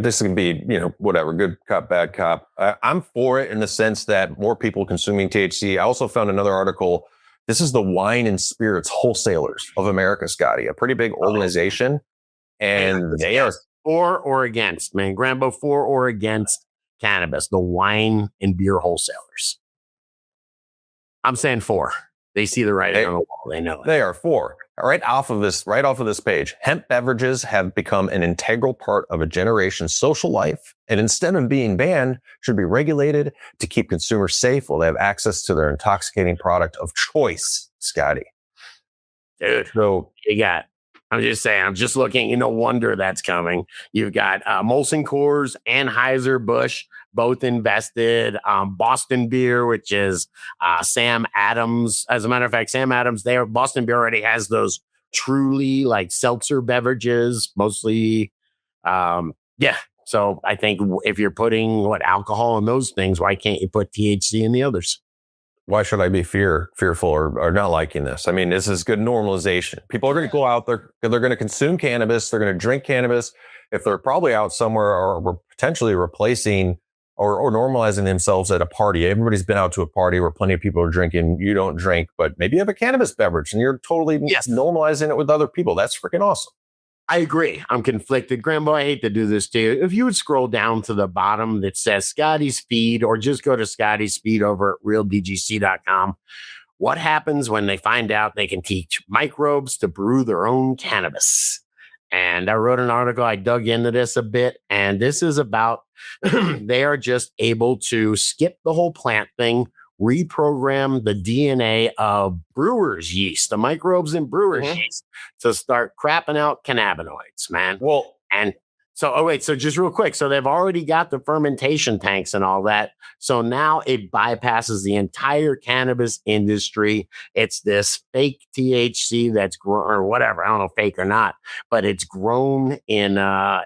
this can be, whatever, good cop, bad cop. I'm for it in the sense that more people consuming THC. I also found another article. This is the Wine and Spirits Wholesalers of America, Scotty, a pretty big organization. And they are for or against, man. Grambo, for or against cannabis, the wine and beer wholesalers. I'm saying for. They see the writing on the wall. They know it. They are for. Right off of this page, hemp beverages have become an integral part of a generation's social life, and instead of being banned, should be regulated to keep consumers safe while they have access to their intoxicating product of choice, Scotty. Dude, so I'm just saying, I'm just looking, no wonder that's coming. You've got Molson Coors, Anheuser-Busch, both invested. Boston Beer, which is Sam Adams. As a matter of fact, Sam Adams, Boston Beer already has those truly like seltzer beverages, mostly. So I think if you're putting alcohol in those things, why can't you put THC in the others? Why should I be fearful or not liking this? I mean, this is good normalization. People are going to go out there, they're going to consume cannabis, they're going to drink cannabis. If they're probably out somewhere or potentially replacing or normalizing themselves at a party. Everybody's been out to a party where plenty of people are drinking. You don't drink, but maybe you have a cannabis beverage and you're totally normalizing it with other people. That's freaking awesome. I agree. I'm conflicted. Grambo, I hate to do this to you. If you would scroll down to the bottom that says Scotty's feed, or just go to Scotty's feed over at realdgc.com. What happens when they find out they can teach microbes to brew their own cannabis? And I wrote an article. I dug into this a bit, and this is about they are just able to skip the whole plant thing, reprogram the DNA of brewer's yeast, the microbes in brewer's yeast, to start crapping out cannabinoids, man. Well, and so, so just real quick. So they've already got the fermentation tanks and all that. So now it bypasses the entire cannabis industry. It's this fake THC that's grown, or whatever. I don't know, fake or not, but it's grown in,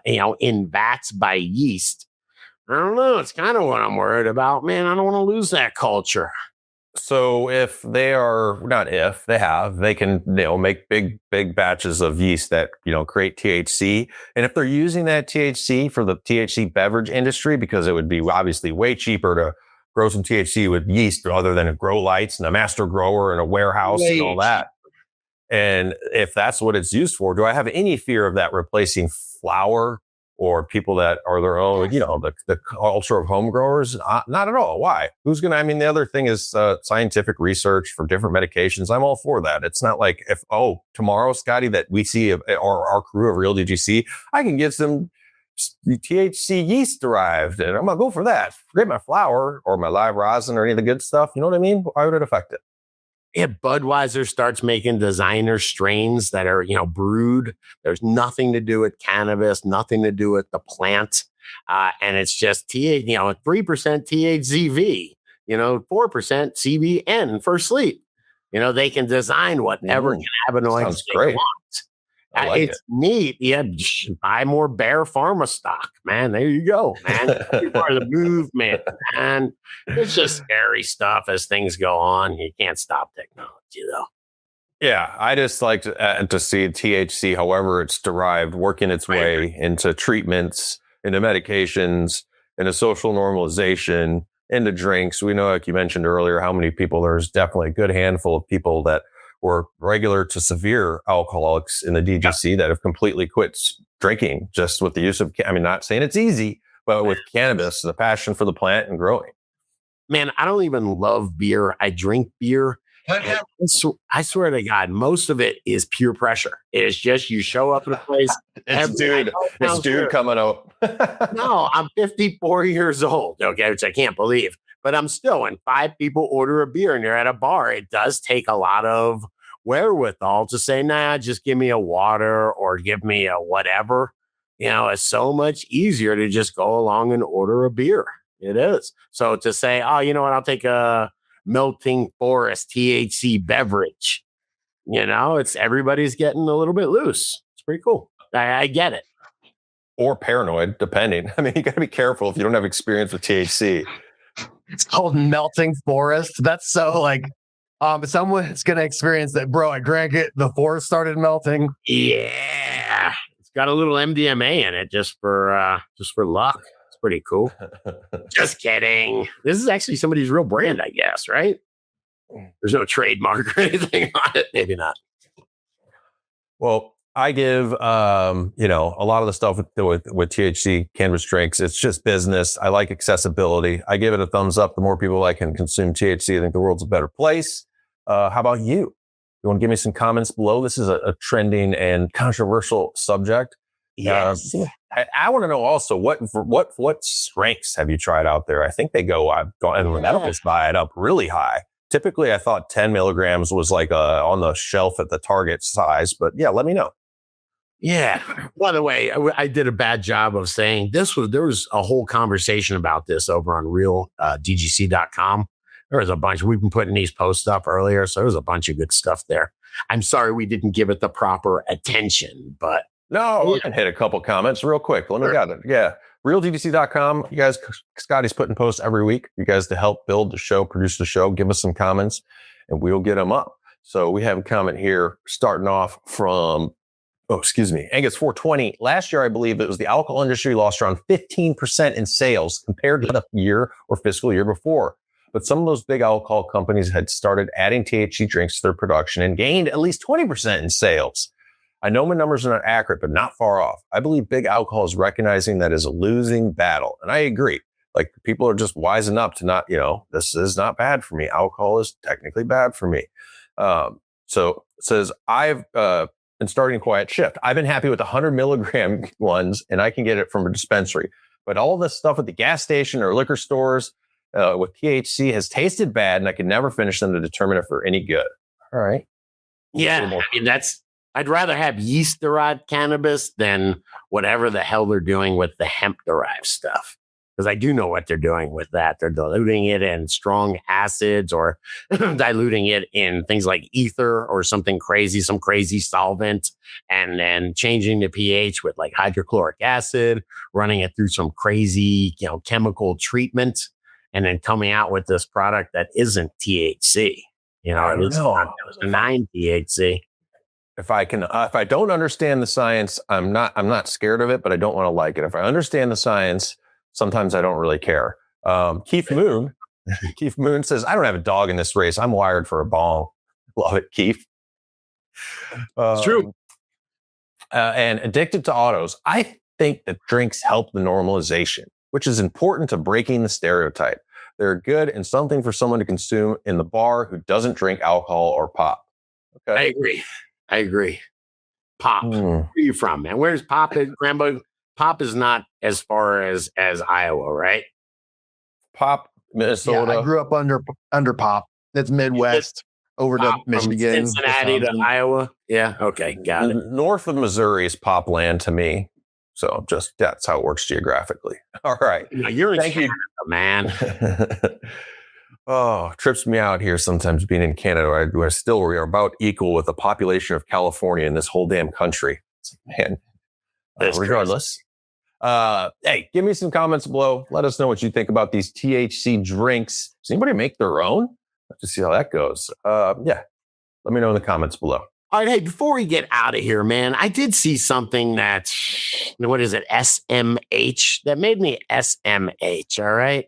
in vats by yeast. I don't know. It's kind of what I'm worried about, man. I don't want to lose that culture. So if they are they can make big batches of yeast that create THC, and if they're using that THC for the THC beverage industry, because it would be obviously way cheaper to grow some THC with yeast rather than a grow lights and a master grower and a warehouse and all that. And if that's what it's used for, do I have any fear of that replacing flour? Or people that are their own, the culture of home growers? Not at all. Why? The other thing is scientific research for different medications. I'm all for that. It's not like tomorrow, Scotty, that we see our crew of Real DGC, I can get some THC yeast derived and I'm going to go for that. Forget my flour or my live rosin or any of the good stuff. You know what I mean? Why would it affect it? If Budweiser starts making designer strains that are, brewed, there's nothing to do with cannabis, nothing to do with the plant. And it's just 3% THCV, 4% CBN for sleep. They can design whatever cannabinoids they want. It's neat. Yeah, buy more Bear Pharma stock, man. There you go, man. You're part of the movement, man. It's just scary stuff as things go on. You can't stop technology, though. Yeah, I just like to see THC, however it's derived, working its way into treatments, into medications, into social normalization, into drinks. We know, like you mentioned earlier, how many people, there's definitely a good handful of people that were regular to severe alcoholics in the DGC that have completely quit drinking just with the use of, not saying it's easy, but with cannabis, the passion for the plant and growing. Man, I don't even love beer. I drink beer. I swear to God, most of it is pure pressure. It's just you show up in a place. It's dude coming out. No, I'm 54 years old, okay, which I can't believe. But I'm still, when 5 people order a beer and you're at a bar, it does take a lot of wherewithal to say, nah, just give me a water or give me a whatever. It's so much easier to just go along and order a beer. It is. So to say, oh, you know what, I'll take a Melting Forest THC beverage. It's everybody's getting a little bit loose. It's pretty cool. I get it. Or paranoid, depending. I mean, you got to be careful if you don't have experience with THC. It's called melting forest. That's so like, someone's gonna experience that, bro. I drank it. The forest started melting. Yeah, it's got a little MDMA in it just for luck. It's pretty cool. Just kidding. This is actually somebody's real brand, I guess, right? There's no trademark or anything on it. Maybe not. Well, I give a lot of the stuff with THC cannabis drinks. It's just business. I like accessibility. I give it a thumbs up. The more people I can consume THC, I think the world's a better place. How about you? You want to give me some comments below? This is a trending and controversial subject. Yes. I want to know also what strengths have you tried out there? I think they go. I've gone and medicals buy it up really high. Typically, I thought 10 milligrams was like on the shelf at the Target size, but yeah, let me know. Yeah. By the way, I did a bad job of saying this. There was a whole conversation about this over on realdgc.com. There was a bunch. We've been putting these posts up earlier, so there was a bunch of good stuff there. I'm sorry we didn't give it the proper attention, but no, we can hit a couple comments real quick. Let me got it. Yeah. RealDDC.com. You guys, Scotty's putting posts every week. You guys to help build the show, produce the show, give us some comments, and we'll get them up. So we have a comment here starting off from, Angus 420. Last year, I believe it was the alcohol industry lost around 15% in sales compared to the year or fiscal year before. But some of those big alcohol companies had started adding THC drinks to their production and gained at least 20% in sales. I know my numbers are not accurate, but not far off. I believe big alcohol is recognizing that is a losing battle. And I agree. Like, people are just wising up to not, this is not bad for me. Alcohol is technically bad for me. So it says, I've been starting a quiet shift. I've been happy with the 100 milligram ones, and I can get it from a dispensary. But all this stuff at the gas station or liquor stores with THC has tasted bad, and I can never finish them to determine if they're any good. All right. Yeah, I mean, I'd rather have yeast-derived cannabis than whatever the hell they're doing with the hemp-derived stuff. Because I do know what they're doing with that. They're diluting it in strong acids or diluting it in things like ether or something crazy, some crazy solvent, and then changing the pH with like hydrochloric acid, running it through some crazy, chemical treatment, and then coming out with this product that isn't THC. It's not 9 THC. If I don't understand the science, I'm not scared of it, but I don't want to like it. If I understand the science, sometimes I don't really care. Keith Moon says, I don't have a dog in this race. I'm wired for a bong. Love it, Keith. It's true. And addicted to autos. I think that drinks help the normalization, which is important to breaking the stereotype. They're good and something for someone to consume in the bar who doesn't drink alcohol or pop. Okay. I agree. Pop. Where are you from, man? Where's Pop? Grambo? Pop is not as far as Iowa, right? Pop, Minnesota. Yeah, I grew up under Pop. That's Midwest over to Michigan, Cincinnati to Iowa. Yeah. Okay. Got it. North of Missouri is Pop land to me. So just that's how it works geographically. All right. You're in Canada, man. Oh, trips me out here sometimes being in Canada. We are about equal with the population of California in this whole damn country. Man, regardless. Hey, give me some comments below. Let us know what you think about these THC drinks. Does anybody make their own? Let's see how that goes. Let me know in the comments below. All right, hey, before we get out of here, man, I did see something that, what is it, SMH? That made me SMH, all right?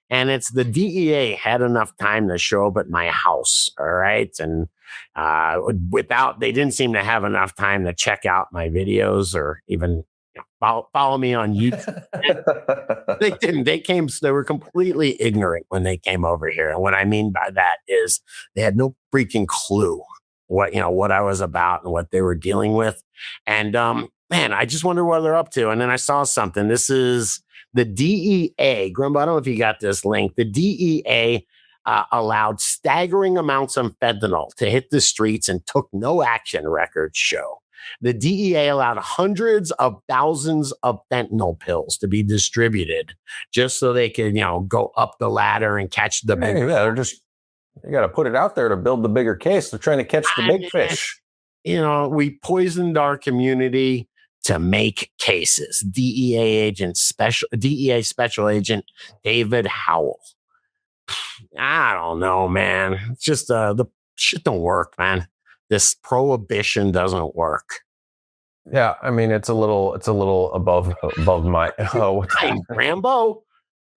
And it's the DEA had enough time to show up at my house, all right? And they didn't seem to have enough time to check out my videos or even follow me on YouTube. They didn't. They were completely ignorant when they came over here. And what I mean by that is they had no freaking clue what I was about and what they were dealing with. And man, I just wonder what they're up to. And then I saw something. This is the DEA. Grambo, I don't know if you got this link. The DEA allowed staggering amounts of fentanyl to hit the streets and took no action, records show. The DEA allowed hundreds of thousands of fentanyl pills to be distributed just so they could, go up the ladder and catch the big. They got to put it out there to build the bigger case. They're trying to catch the big fish. we poisoned our community to make cases. DEA special agent David Howell. I don't know, man. It's just the shit don't work, man. This prohibition doesn't work. Yeah, I mean it's a little above my Hey, Grambo,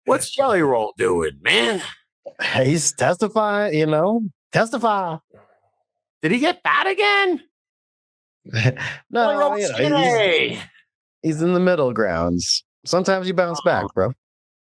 what's Jelly Roll doing, man? He's testifying, testify. Did he get fat again? No, Hey. he's in the middle grounds. Sometimes you bounce back, bro.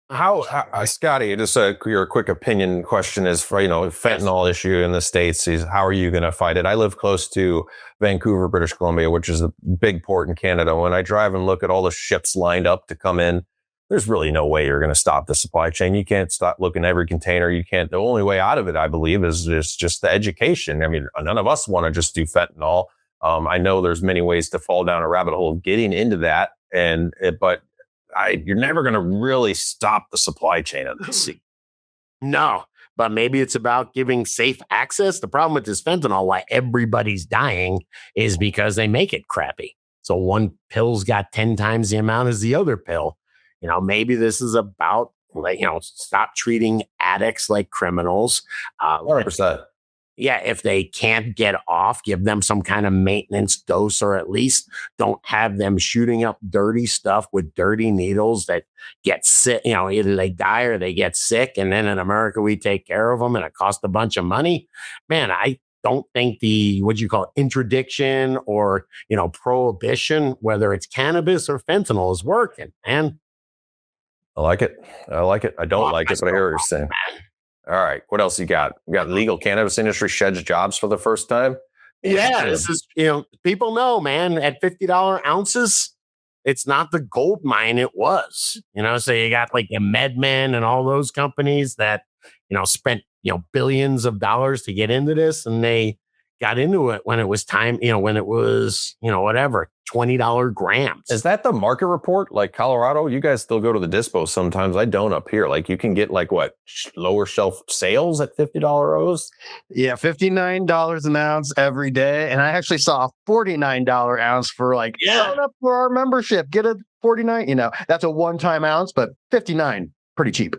How Scotty, just your quick opinion question is for fentanyl issue in the States is how are you going to fight it? I live close to Vancouver, British Columbia, which is a big port in Canada. When I drive and look at all the ships lined up to come in, there's really no way you're going to stop the supply chain. You can't stop looking at every container. You can't. The only way out of it, I believe, is just the education. I mean, none of us want to just do fentanyl. I know there's many ways to fall down a rabbit hole of getting into that, but you're never going to really stop the supply chain of this. No, but maybe it's about giving safe access. The problem with this fentanyl, why everybody's dying, is because they make it crappy. So one pill's got 10 times the amount as the other pill. Maybe this is about, stop treating addicts like criminals. 100%. Yeah, if they can't get off, give them some kind of maintenance dose, or at least don't have them shooting up dirty stuff with dirty needles that get sick. Either they die or they get sick. And then in America, we take care of them and it costs a bunch of money. Man, I don't think interdiction or, prohibition, whether it's cannabis or fentanyl, is working, man. I like it. I don't like it, but I hear what you're saying. Man. All right. What else you got? We got legal cannabis industry sheds jobs for the first time. Yeah, this is, people know, man, at $50 ounces, it's not the gold mine it was. So you got like the MedMen and all those companies that, spent, billions of dollars to get into this, and they got into it when it was time, when it was, whatever, $20 grams. Is that the market report? Like Colorado, you guys still go to the dispo sometimes. I don't up here. Like you can get lower shelf sales at $50 O's. Yeah, $59 an ounce every day. And I actually saw a $49 ounce for sign up for our membership. Get a 49, that's a one-time ounce, but 59, pretty cheap.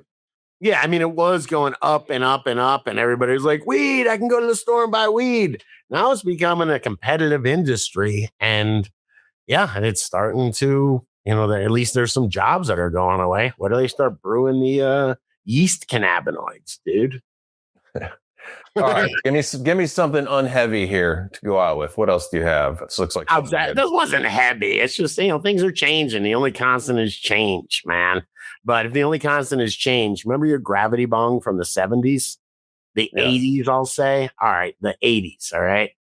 Yeah, I mean, it was going up and up and up, and everybody was like, weed, I can go to the store and buy weed. Now it's becoming a competitive industry, and and it's starting to, at least there's some jobs that are going away. Where do they start brewing the yeast cannabinoids, dude? All right, give me something unheavy here to go out with. What else do you have? This looks like this wasn't heavy. It's just, things are changing. The only constant is change, man. But if the only constant is change, remember your gravity bong from the 70s? The 80s, I'll say. All right, the 80s, all right?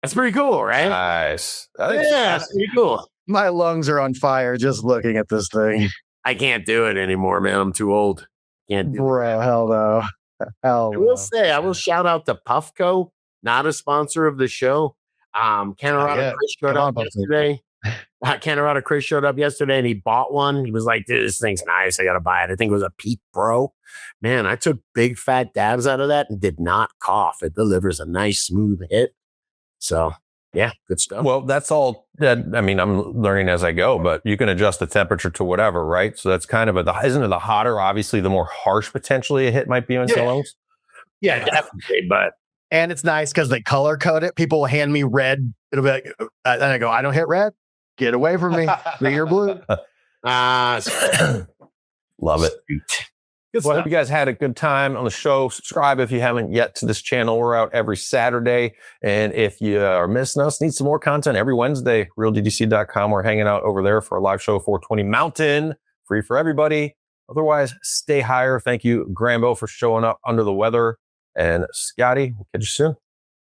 That's pretty cool, right? Nice. That's pretty cool. My lungs are on fire just looking at this thing. I can't do it anymore, man. I'm too old. Can't do Bro, hell no. Hell I will say, I will shout out to Puffco, not a sponsor of the show. Colorado Chris showed up yesterday. Colorado Chris showed up yesterday and he bought one. He was like, dude, this thing's nice. I got to buy it. I think it was a Peak Pro. Man, I took big fat dabs out of that and did not cough. It delivers a nice smooth hit. So, yeah, good stuff. Well, that's all. I mean, I'm learning as I go, but you can adjust the temperature to whatever, right? So that's kind of isn't it the hotter, obviously, the more harsh potentially a hit might be on lungs? Yeah, definitely. And it's nice because they color code it. People will hand me red. It'll be like, and I go, I don't hit red. Get away from me. Green or blue. Love it. Well, I hope you guys had a good time on the show. Subscribe if you haven't yet to this channel. We're out every Saturday. And if you are missing us, need some more content every Wednesday, realddc.com. We're hanging out over there for a live show, 420 Mountain, free for everybody. Otherwise, stay higher. Thank you, Grambo, for showing up under the weather. And Scotty, we'll catch you soon.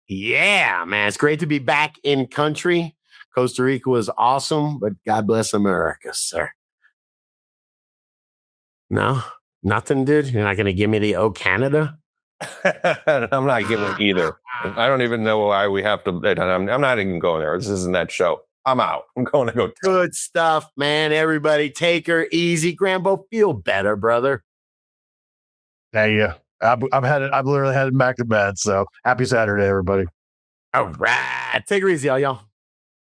Yeah, man. It's great to be back in country. Costa Rica was awesome, but God bless America, sir. No? Nothing, dude? You're not going to give me the Canada? I'm not giving either. I don't even know why we have to. I'm not even going there. This isn't that show. I'm out. I'm going to go. Good stuff, man. Everybody take her easy. Grambo, feel better, brother. Hey, yeah. I'm literally heading back to bed. So happy Saturday, everybody. All right. Take it easy, y'all.